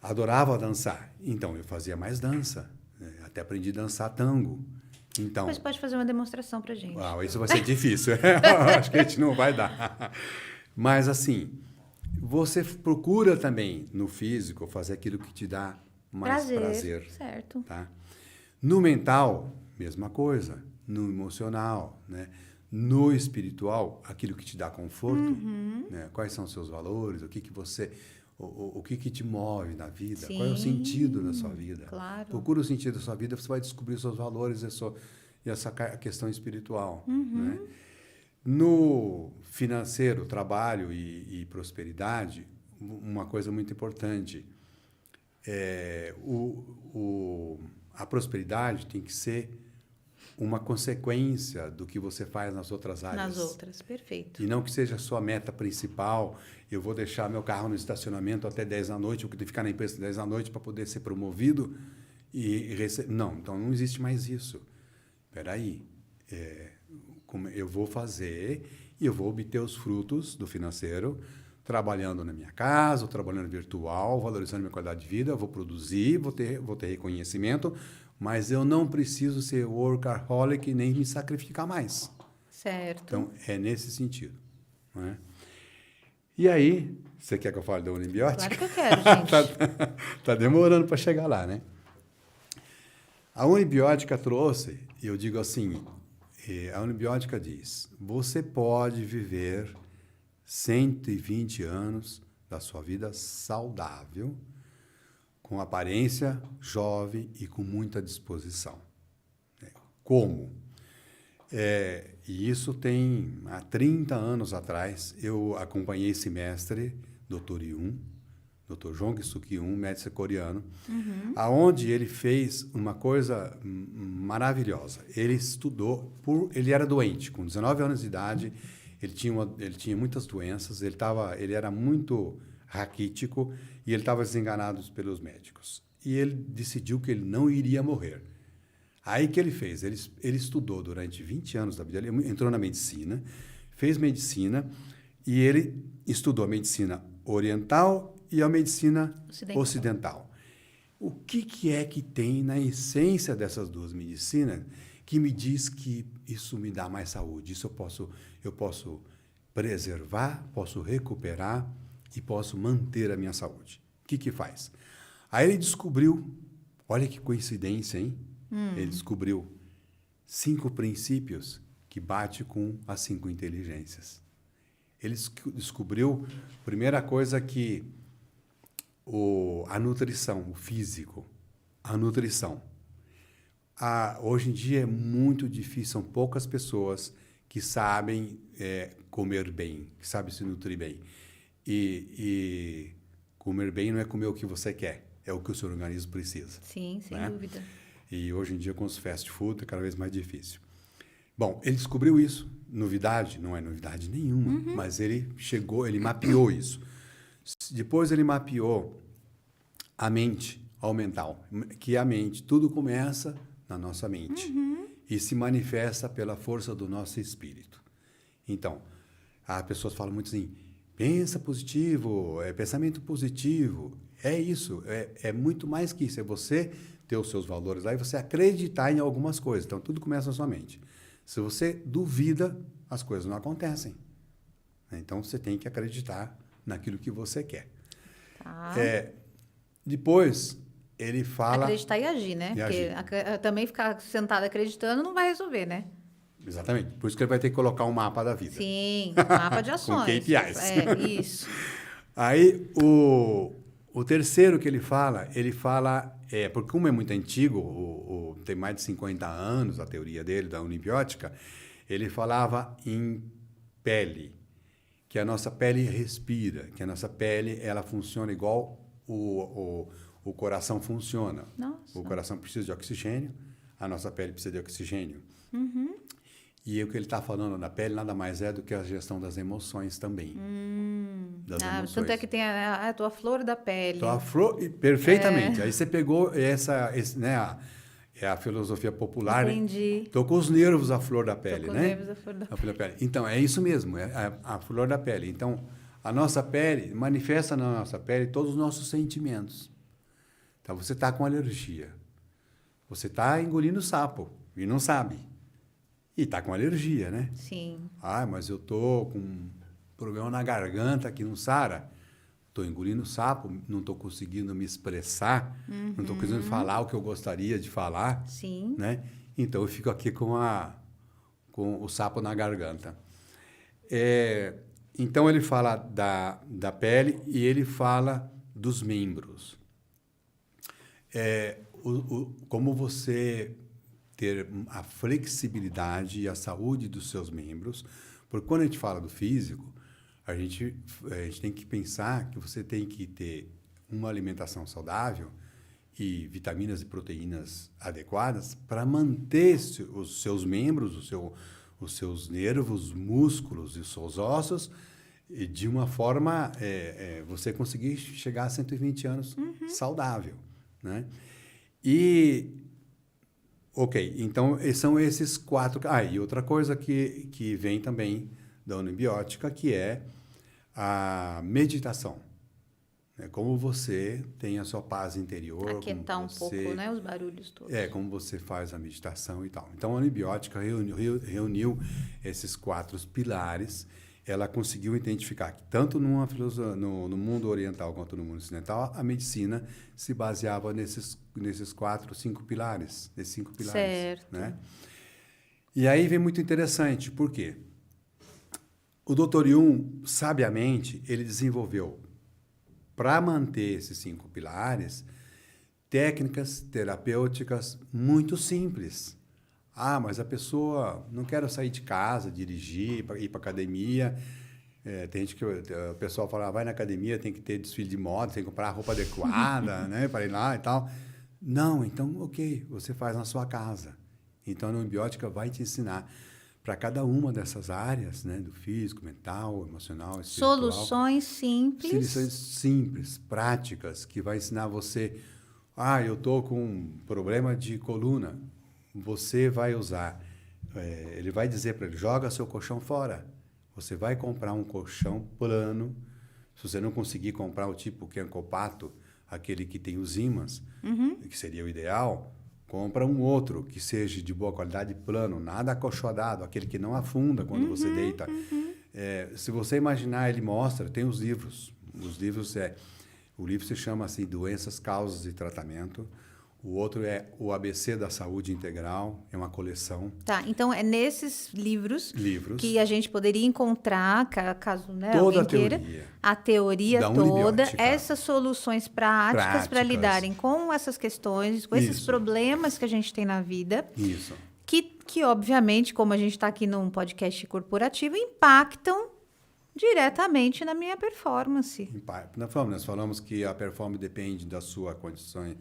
Adorava dançar, então eu fazia mais dança, né? Até aprendi a dançar tango. Então, mas pode fazer uma demonstração pra gente. Isso vai ser difícil. Acho que a gente não vai dar. Mas, assim, você procura também, no físico, fazer aquilo que te dá mais prazer. Certo. Tá? No mental, mesma coisa. No emocional, né? No espiritual, aquilo que te dá conforto. Né? Quais são os seus valores? O que que te move na vida? Sim, qual é o sentido da sua vida? Claro. Procura o sentido da sua vida, você vai descobrir os seus valores e essa questão espiritual. Né? No financeiro, trabalho e prosperidade, uma coisa muito importante, a prosperidade tem que ser uma consequência do que você faz nas outras áreas. Nas outras, perfeito. E não que seja a sua meta principal. Eu vou deixar meu carro no estacionamento até 10 da noite, eu tenho que ficar na empresa até 10 da noite para poder ser promovido e receber. Não, então não existe mais isso. Espera aí. Eu vou fazer e eu vou obter os frutos do financeiro trabalhando na minha casa, ou trabalhando virtual, valorizando minha qualidade de vida, eu vou produzir, vou ter reconhecimento, mas eu não preciso ser workaholic nem me sacrificar mais. Certo. Então, é nesse sentido. Não é? E aí, você quer que eu fale da unibiótica? Claro que eu quero, gente. Tá demorando para chegar lá, né? A unibiótica trouxe, eu digo assim, a unibiótica diz, você pode viver 120 anos da sua vida saudável, com aparência jovem e com muita disposição. Como? E isso tem, há 30 anos atrás, eu acompanhei esse mestre, Dr. Yoon, Dr. Jong-Suk Yoon, mestre coreano, aonde ele fez uma coisa maravilhosa. Ele estudou, ele era doente, com 19 anos de idade, ele tinha muitas doenças, ele era muito raquítico e ele estava desenganado pelos médicos. E ele decidiu que ele não iria morrer. Aí que ele fez? Ele estudou durante 20 anos da vida, ele entrou na medicina, fez medicina e ele estudou a medicina oriental e a medicina ocidental. O que é que tem na essência dessas duas medicinas que me diz que isso me dá mais saúde? Isso eu posso preservar, posso recuperar e posso manter a minha saúde. O que faz? Aí ele descobriu, olha que coincidência, hein? Ele descobriu 5 princípios que batem com as 5 inteligências. Ele descobriu, primeira coisa, que a nutrição, o físico, a nutrição. Hoje em dia é muito difícil, são poucas pessoas que sabem comer bem, que sabem se nutrir bem. E comer bem não é comer o que você quer, é o que o seu organismo precisa. Sim, sem dúvida. E hoje em dia, com os fast food, é cada vez mais difícil. Bom, ele descobriu isso. Novidade? Não é novidade nenhuma, mas ele mapeou isso. Depois ele mapeou a mente, ao mental, que a mente, tudo começa na nossa mente e se manifesta pela força do nosso espírito. Então, as pessoas falam muito assim, pensa positivo, pensamento positivo. É isso, é muito mais que isso. É você ter os seus valores lá e você acreditar em algumas coisas. Então, tudo começa na sua mente. Se você duvida, as coisas não acontecem. Então, você tem que acreditar naquilo que você quer. Tá. Depois, ele fala... Acreditar e agir, né? Porque também ficar sentado acreditando não vai resolver, né? Exatamente. Por isso que ele vai ter que colocar um mapa da vida. Sim, mapa de ações. Com KPIs. Isso. Aí, o terceiro que ele fala, porque como é muito antigo, tem mais de 50 anos a teoria dele, da unibiótica, ele falava em pele, que a nossa pele respira, que a nossa pele ela funciona igual o coração funciona. Nossa. O coração precisa de oxigênio, a nossa pele precisa de oxigênio. E o que ele está falando na pele nada mais é do que a gestão das emoções também. Das emoções. Tanto é que tem a tua flor da pele. Tua flor, perfeitamente. Aí você pegou a filosofia popular. Entendi. Estou com os nervos à flor da pele, Tô com né? nervos à flor da pele. Então, é isso mesmo, é a flor da pele. Então, a nossa pele, manifesta na nossa pele todos os nossos sentimentos. Então, você está com alergia. Você está engolindo sapo e não sabe. E está com alergia, né? Sim. Mas eu estou com um problema na garganta que não sara. Estou engolindo sapo, não estou conseguindo me expressar, não estou conseguindo falar o que eu gostaria de falar. Sim. Né? Então, eu fico aqui com o sapo na garganta. Então, ele fala da pele e ele fala dos membros. Como você ter a flexibilidade e a saúde dos seus membros, porque quando a gente fala do físico, a gente tem que pensar que você tem que ter uma alimentação saudável e vitaminas e proteínas adequadas para manter os seus membros, os seus nervos, músculos e os seus ossos de uma forma você conseguir chegar a 120 anos saudável, né? Ok, então são esses 4... e outra coisa que vem também da unibiótica, que é a meditação. Como você tem a sua paz interior. Aquietar um pouco, né? Os barulhos todos. Como você faz a meditação e tal. Então, a unibiótica reuniu esses 4 pilares. Ela conseguiu identificar que tanto no mundo oriental quanto no mundo ocidental, a medicina se baseava nesses 5 pilares. Certo. Né? E aí vem muito interessante, por quê? O Dr. Jung, sabiamente, ele desenvolveu, para manter esses 5 pilares, técnicas terapêuticas muito simples. Mas a pessoa não quer sair de casa, dirigir, ir para academia. Tem gente que o pessoal fala, vai na academia, tem que ter desfile de moda, tem que comprar a roupa adequada, né, para ir lá e tal. Não, então, ok, você faz na sua casa. Então, a unibiótica vai te ensinar para cada uma dessas áreas, né, do físico, mental, emocional, espiritual. Soluções simples, práticas, que vai ensinar você, eu estou com um problema de coluna. Você vai usar, ele vai dizer para ele, joga seu colchão fora. Você vai comprar um colchão plano. Se você não conseguir comprar o tipo Kenkopato, aquele que tem os ímãs, que seria o ideal, compra um outro que seja de boa qualidade, plano, nada acolchoadado, aquele que não afunda quando você deita. Se você imaginar, ele mostra, tem os livros. O livro se chama assim, Doenças, Causas e Tratamento. O outro é o ABC da Saúde Integral, é uma coleção. Tá, então é nesses livros que a gente poderia encontrar, caso toda alguém queira, a teoria toda, essas soluções práticas para lidarem com essas questões, com esses problemas que a gente tem na vida. Isso. Que obviamente, como a gente está aqui num podcast corporativo, impactam diretamente na minha performance. Nós falamos que a performance depende da sua condição,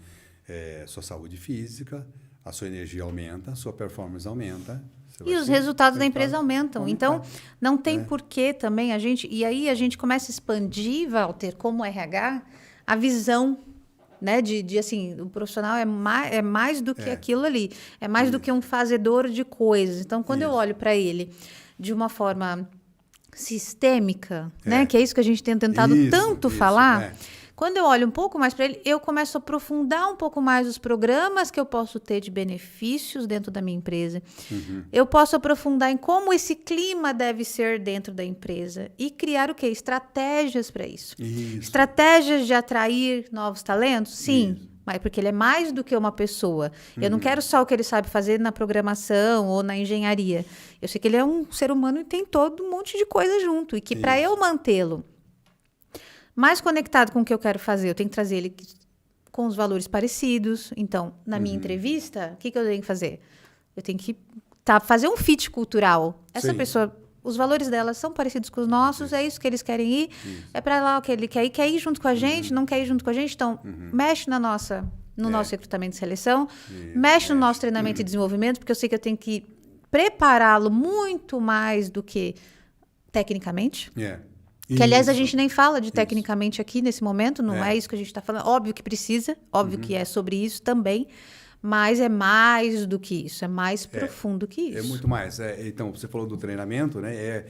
sua saúde física, a sua energia aumenta, a sua performance aumenta. E os resultados da empresa aumentam. Então, não tem porquê também a gente... E aí a gente começa a expandir, Walter, como RH, a visão, né, de assim, o profissional é mais do que aquilo ali. É mais do que um fazedor de coisas. Então, quando eu olho para ele... de uma forma sistêmica, né? Que é isso que a gente tem tentado tanto falar. Quando eu olho um pouco mais para ele, eu começo a aprofundar um pouco mais os programas que eu posso ter de benefícios dentro da minha empresa. Eu posso aprofundar em como esse clima deve ser dentro da empresa e criar o quê? Estratégias para isso. Estratégias de atrair novos talentos? Sim. Mas porque ele é mais do que uma pessoa. Eu não quero só o que ele sabe fazer na programação ou na engenharia. Eu sei que ele é um ser humano e tem todo um monte de coisa junto. E que para eu mantê-lo mais conectado com o que eu quero fazer, eu tenho que trazer ele com os valores parecidos. Então, na minha entrevista, o que eu tenho que fazer? Eu tenho que fazer um fit cultural. Essa pessoa, os valores dela são parecidos com os nossos, é isso que eles querem ir, é para lá o que ele quer ir junto com a gente, não quer ir junto com a gente, então mexe no nosso recrutamento e seleção, mexe no nosso treinamento e desenvolvimento, porque eu sei que eu tenho que prepará-lo muito mais do que tecnicamente. Que, aliás, a gente nem fala de tecnicamente aqui nesse momento, não é isso que a gente está falando. Óbvio que precisa, óbvio que é sobre isso também, mas é mais do que isso, é mais profundo que isso. É muito mais. Então, você falou do treinamento, né?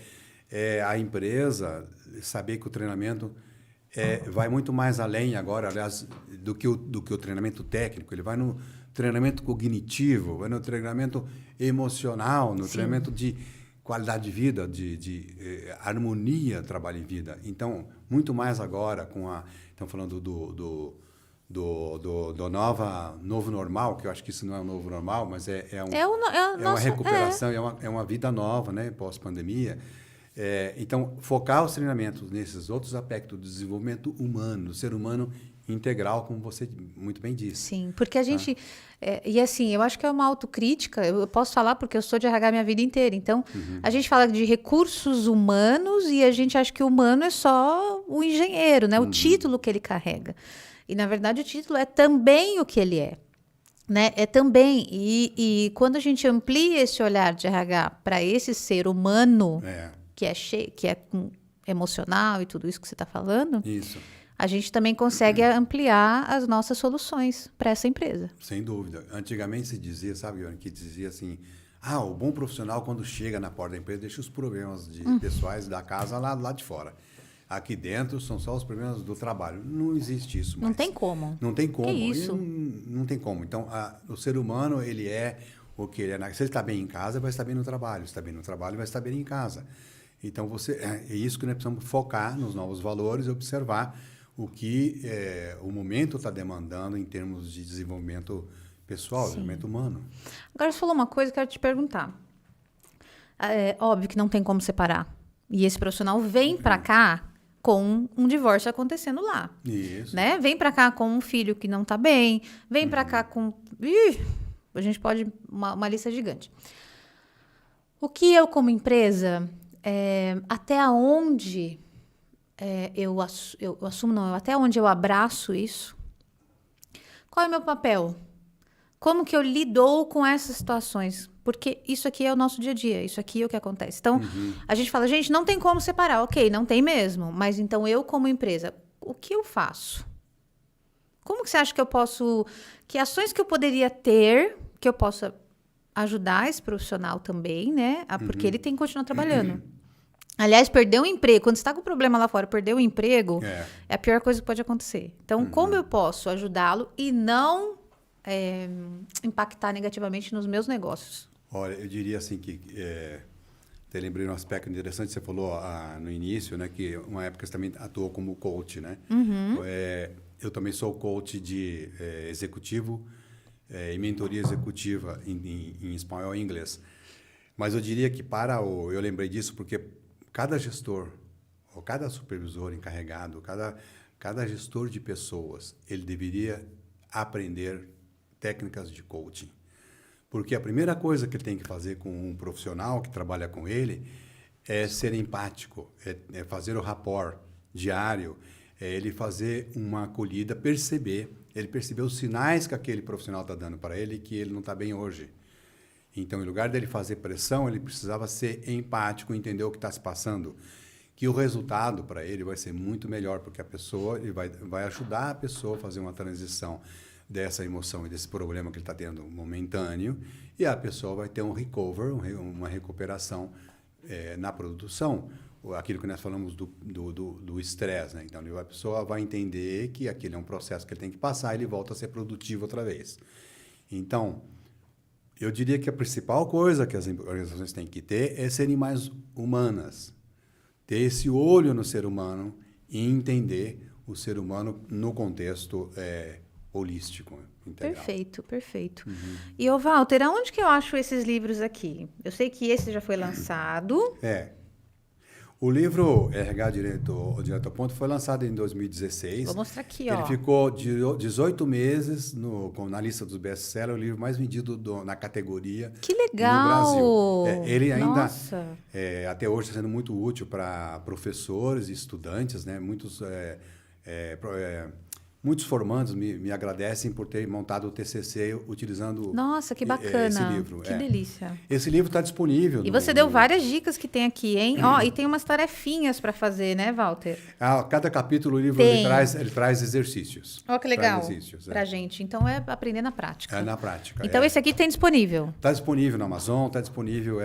A empresa saber que o treinamento vai muito mais além agora, aliás, do que o treinamento técnico. Ele vai no treinamento cognitivo, vai no treinamento emocional, no treinamento de qualidade de vida, de harmonia, trabalho e vida. Então, muito mais agora estamos falando do novo normal, que eu acho que isso não é um novo normal, mas é uma recuperação, é uma vida nova, né, pós-pandemia. Então, focar os treinamentos nesses outros aspectos do desenvolvimento humano, do ser humano integral, como você muito bem disse. Sim, porque a gente... e assim, eu acho que é uma autocrítica, eu posso falar porque eu sou de RH minha vida inteira, então a gente fala de recursos humanos e a gente acha que o humano é só o engenheiro, né? O título que ele carrega. E, na verdade, o título é também o que ele é. Né? É também. E quando a gente amplia esse olhar de RH para esse ser humano, que é emocional e tudo isso que você está falando... Isso. A gente também consegue ampliar as nossas soluções para essa empresa. Sem dúvida. Antigamente se dizia, sabe, Ione, que dizia assim, o bom profissional quando chega na porta da empresa deixa os problemas pessoais da casa lá de fora. Aqui dentro são só os problemas do trabalho. Não existe isso mais. Não tem como. Não tem como. Que isso? Não tem como. Então, o ser humano, ele é o que ele é. Se ele está bem em casa, vai estar bem no trabalho. Se está bem no trabalho, vai estar bem em casa. Então, é isso que nós precisamos focar nos novos valores e observar o que o momento está demandando em termos de desenvolvimento pessoal, desenvolvimento humano. Agora, você falou uma coisa que eu quero te perguntar. Óbvio que não tem como separar. E esse profissional vem para cá com um divórcio acontecendo lá. Isso. Né? Vem para cá com um filho que não está bem, vem para cá com... a gente pode... Uma lista gigante. O que eu, como empresa, até onde... eu assumo, não, até onde eu abraço isso. Qual é o meu papel? Como que eu lido com essas situações? Porque isso aqui é o nosso dia a dia, isso aqui é o que acontece. Então, a gente fala, gente, não tem como separar. Ok, não tem mesmo. Mas então, eu como empresa, o que eu faço? Como que você acha que eu posso... Que ações que eu poderia ter, que eu possa ajudar esse profissional também, né? Porque ele tem que continuar trabalhando. Aliás, perder um emprego, quando você está com problema lá fora, perder um emprego é a pior coisa que pode acontecer. Então, como eu posso ajudá-lo e não impactar negativamente nos meus negócios? Olha, eu diria assim que... até lembrei um aspecto interessante, você falou no início, né, que uma época você também atuou como coach, né? Eu também sou coach de executivo e mentoria executiva em espanhol e inglês. Mas eu diria que eu lembrei disso porque cada gestor, ou cada supervisor encarregado, cada gestor de pessoas, ele deveria aprender técnicas de coaching. Porque a primeira coisa que ele tem que fazer com um profissional que trabalha com ele é ser empático, é fazer o rapport diário, ele fazer uma acolhida, ele perceber os sinais que aquele profissional está dando para ele que ele não está bem hoje. Então, em lugar dele fazer pressão, ele precisava ser empático, entender o que está se passando. Que o resultado para ele vai ser muito melhor, porque ele vai ajudar a pessoa a fazer uma transição dessa emoção e desse problema que ele está tendo momentâneo, e a pessoa vai ter um recover, uma recuperação na produção, aquilo que nós falamos do estresse, né? Então, a pessoa vai entender que aquele é um processo que ele tem que passar e ele volta a ser produtivo outra vez. Então, eu diria que a principal coisa que as organizações têm que ter é serem mais humanas. Ter esse olho no ser humano e entender o ser humano no contexto holístico, integral. Perfeito, perfeito. E, ô Walter, aonde que eu acho esses livros aqui? Eu sei que esse já foi lançado. O livro RH Direto ao Ponto foi lançado em 2016. Vou mostrar aqui, Ele ficou 18 meses na lista dos best-sellers, o livro mais vendido na categoria que legal! No Brasil. Ele ainda, Nossa. Até hoje, está sendo muito útil para professores e estudantes, né? Muitos formandos me agradecem por ter montado o TCC utilizando Nossa, que bacana. esse livro. Que delícia. Esse livro está disponível. E você deu várias dicas que tem aqui, hein? E tem umas tarefinhas para fazer, né, Walter? Cada capítulo, o livro ele traz exercícios. Que legal. Pra gente. Então, é aprender na prática. Na prática. Então, esse aqui tem disponível? Está disponível na Amazon, está disponível.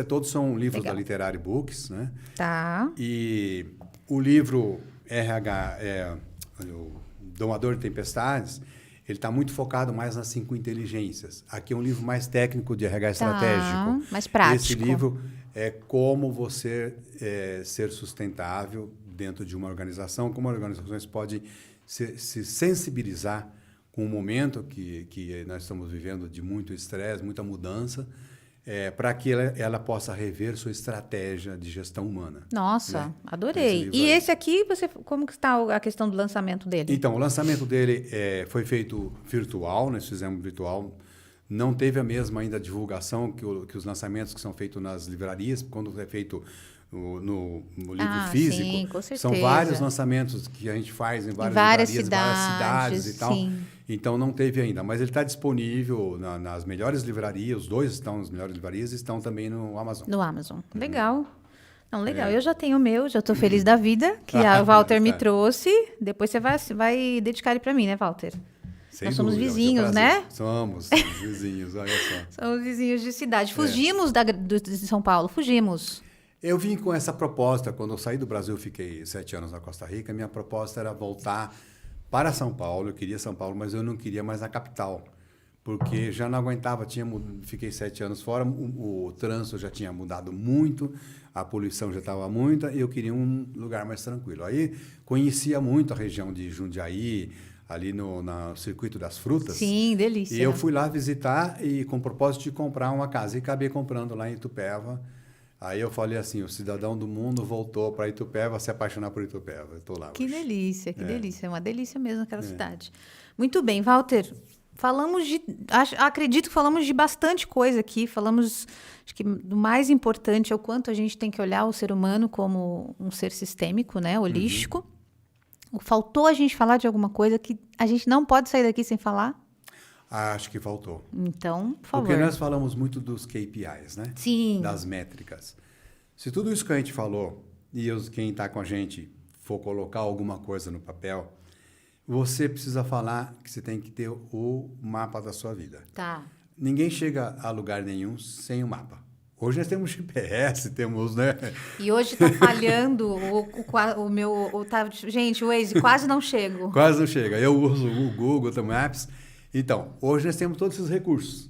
Todos são livros legal. da Literary Books, né? Tá. E o livro RH, o Domador de Tempestades, ele está muito focado mais nas 5 inteligências. Aqui é um livro mais técnico de RH estratégico. Mais prático. Esse livro é como você ser sustentável dentro de uma organização, como as organizações podem se sensibilizar com o momento que nós estamos vivendo de muito estresse, muita mudança, para que ela possa rever sua estratégia de gestão humana. Nossa, né? Adorei. E esse aqui, como que está a questão do lançamento dele? Então, o lançamento dele foi feito virtual, nós fizemos virtual. Não teve a mesma ainda divulgação que os lançamentos que são feitos nas livrarias, quando é feito no livro físico. Sim, com certeza. São vários lançamentos que a gente faz em várias livrarias, várias cidades e tal. Sim. Então, não teve ainda. Mas ele está disponível nas melhores livrarias. Os 2 estão nas melhores livrarias e estão também no Amazon. No Amazon. Legal. Não, legal. Eu já tenho o meu, já estou feliz da vida, que a Walter me trouxe. Depois você vai dedicar ele para mim, né, Walter? Nós somos vizinhos, né? Somos vizinhos, olha só. Somos vizinhos de cidade. Fugimos de São Paulo, fugimos. Eu vim com essa proposta. Quando eu saí do Brasil, eu fiquei 7 anos na Costa Rica. Minha proposta era voltar para São Paulo. Eu queria São Paulo, mas eu não queria mais a capital, porque já não aguentava. Fiquei 7 anos fora, o trânsito já tinha mudado muito, a poluição já estava muita, e eu queria um lugar mais tranquilo. Aí conhecia muito a região de Jundiaí, ali no Circuito das Frutas. Sim, delícia. E eu fui lá visitar e com o propósito de comprar uma casa. E acabei comprando lá em Itupeva. Aí eu falei assim, o cidadão do mundo voltou para Itupeva, se apaixonar por Itupeva. Eu estou lá que hoje. Delícia, que delícia. É uma delícia mesmo aquela cidade. Muito bem, Walter. Acredito que falamos de bastante coisa aqui. Falamos, acho que do mais importante é o quanto a gente tem que olhar o ser humano como um ser sistêmico, né, holístico. Faltou a gente falar de alguma coisa que a gente não pode sair daqui sem falar? Acho que faltou. Então, por favor. Porque nós falamos muito dos KPIs, né? Sim. Das métricas. Se tudo isso que a gente falou, e quem está com a gente for colocar alguma coisa no papel, você precisa falar que você tem que ter o mapa da sua vida. Tá. Ninguém chega a lugar nenhum sem o mapa. Hoje nós temos GPS, temos, né? E hoje está falhando o meu... gente, o Waze, quase não chego. Quase não chega. Eu uso o Google, o Maps. Então, hoje nós temos todos esses recursos.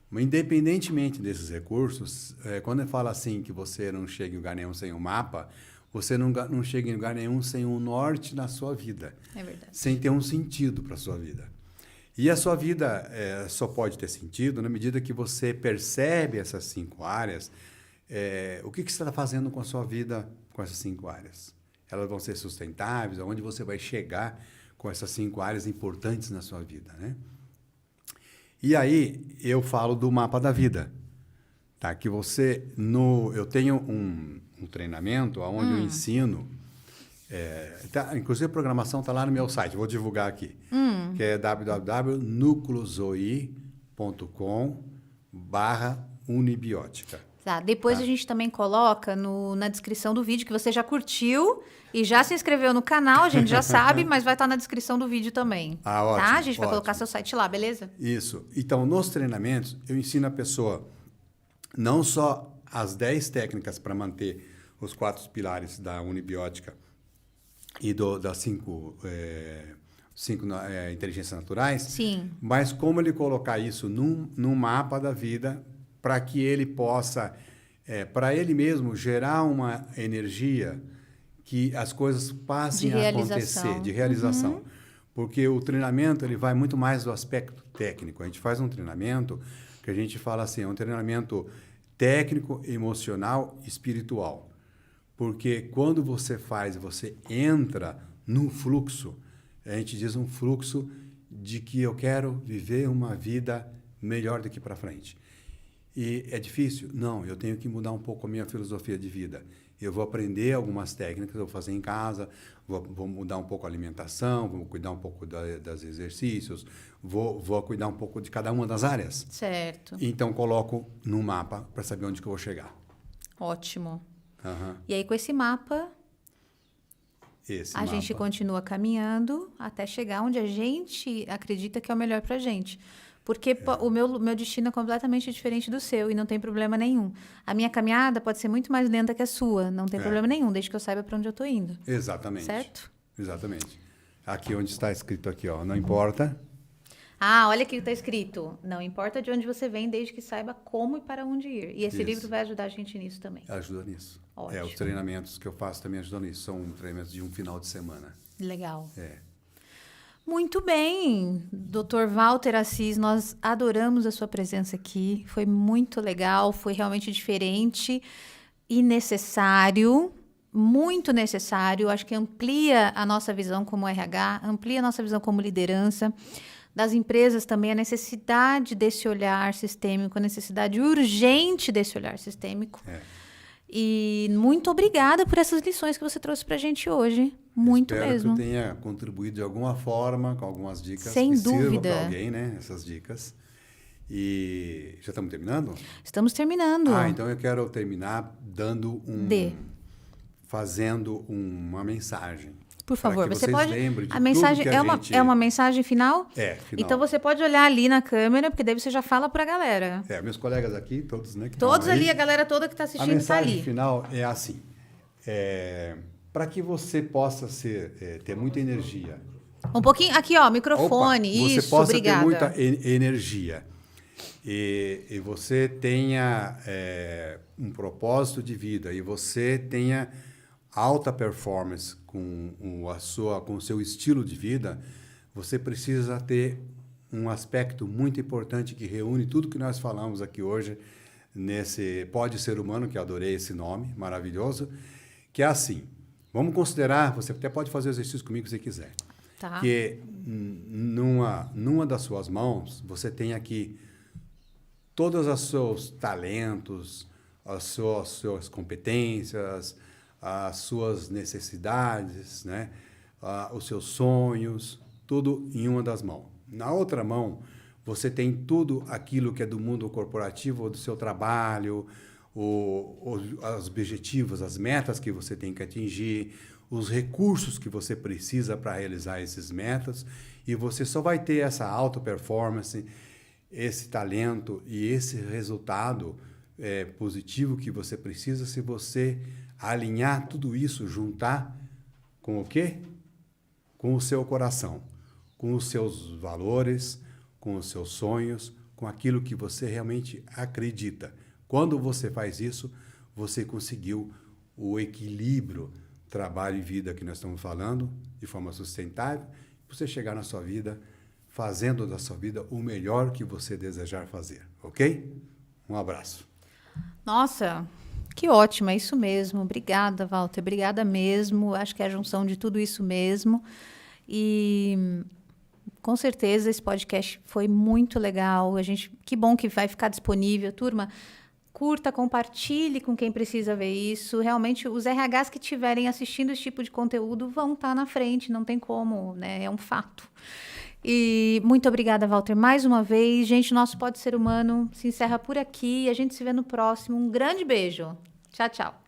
Mas, independentemente desses recursos, quando eu falo assim que você não chega em lugar nenhum sem um mapa, você não chega em lugar nenhum sem um norte na sua vida. É verdade. Sem ter um sentido para a sua vida. E a sua vida só pode ter sentido na medida que você percebe essas 5 áreas. O que você está fazendo com a sua vida com essas 5 áreas? Elas vão ser sustentáveis? Aonde você vai chegar com essas 5 áreas importantes na sua vida, né? E aí eu falo do mapa da vida, tá? Que eu tenho um treinamento onde eu ensino. Inclusive a programação está lá no meu site, vou divulgar aqui, que é www.nucleosoi.com/unibiótica. Tá, depois a gente também coloca na descrição do vídeo, que você já curtiu e já se inscreveu no canal, a gente já sabe, mas vai estar na descrição do vídeo também. Ótimo, tá? A gente vai colocar seu site lá, beleza? Isso. Então, nos treinamentos, eu ensino a pessoa não só as 10 técnicas para manter os 4 pilares da Unibiótica e das 5 inteligências naturais. Sim. Mas como ele colocar isso num mapa da vida para que ele possa, para ele mesmo, gerar uma energia que as coisas passem a acontecer, de realização. Porque o treinamento ele vai muito mais do aspecto técnico. A gente faz um treinamento que a gente fala assim, é um treinamento técnico, emocional, espiritual. Porque quando você entra no fluxo, a gente diz um fluxo de que eu quero viver uma vida melhor daqui para frente. E é difícil? Não, eu tenho que mudar um pouco a minha filosofia de vida. Eu vou aprender algumas técnicas, eu vou fazer em casa, vou mudar um pouco a alimentação, vou cuidar um pouco dos exercícios, vou cuidar um pouco de cada uma das áreas. Certo. Então, coloco no mapa para saber onde que eu vou chegar. Ótimo. Uhum. E aí, com esse mapa, a gente continua caminhando até chegar onde a gente acredita que é o melhor para a gente. Porque o meu destino é completamente diferente do seu e não tem problema nenhum. A minha caminhada pode ser muito mais lenta que a sua, não tem problema nenhum, desde que eu saiba para onde eu estou indo. Exatamente. Certo? Exatamente. Aqui onde está escrito aqui, ó, não importa. Ah, olha aqui o que está escrito. Não importa de onde você vem, desde que saiba como e para onde ir. E esse livro vai ajudar a gente nisso também. Ajuda nisso. Ótimo. Os treinamentos que eu faço também ajudam nisso. São treinamentos de um final de semana. Legal. Muito bem, Dr. Walter Assis, nós adoramos a sua presença aqui. Foi muito legal, foi realmente diferente e necessário, muito necessário. Acho que amplia a nossa visão como RH, amplia a nossa visão como liderança. Das empresas também, a necessidade desse olhar sistêmico, a necessidade urgente desse olhar sistêmico. E muito obrigada por essas lições que você trouxe para a gente hoje. Muito Espero mesmo. que eu tenha contribuído de alguma forma com algumas dicas. Sem que dúvida. Sirva para alguém, né? Essas dicas. E já estamos terminando? Estamos terminando. Então eu quero terminar dando fazendo uma mensagem. Por favor, você pode. Lembrem de A mensagem tudo que é uma mensagem final? Final. Então você pode olhar ali na câmera, porque daí você já fala para a galera. Meus colegas aqui, todos, né? Que todos ali, aí. A galera toda que está assistindo está ali. A mensagem final é assim: para que você possa ter muita energia. Um pouquinho aqui, ó, microfone. Você isso, possa obrigada. ter muita energia e você tenha um propósito de vida e você tenha alta performance com o seu estilo de vida, você precisa ter um aspecto muito importante que reúne tudo que nós falamos aqui hoje nesse Pode Ser Humano, que eu adorei esse nome, maravilhoso, que é assim, vamos considerar, você até pode fazer o exercício comigo se você quiser, que numa das suas mãos, você tem aqui todos os seus talentos, as suas competências, as suas necessidades, né? Os seus sonhos, tudo em uma das mãos. Na outra mão, você tem tudo aquilo que é do mundo corporativo, do seu trabalho, os objetivos, as metas que você tem que atingir, os recursos que você precisa para realizar esses metas, e você só vai ter essa alta performance, esse talento e esse resultado positivo que você precisa se você alinhar tudo isso, juntar com o quê? Com o seu coração, com os seus valores, com os seus sonhos, com aquilo que você realmente acredita. Quando você faz isso, você conseguiu o equilíbrio trabalho e vida que nós estamos falando, de forma sustentável, para você chegar na sua vida, fazendo da sua vida o melhor que você desejar fazer, ok? Um abraço. Nossa, que ótimo, é isso mesmo. Obrigada, Walter, obrigada mesmo. Acho que é a junção de tudo isso mesmo. E com certeza esse podcast foi muito legal. Que bom que vai ficar disponível, turma. Curta, compartilhe com quem precisa ver isso. Realmente, os RHs que estiverem assistindo esse tipo de conteúdo vão estar na frente, não tem como, né? É um fato. E muito obrigada, Walter, mais uma vez. Gente, nosso Pode Ser Humano se encerra por aqui. A gente se vê no próximo. Um grande beijo. Tchau, tchau.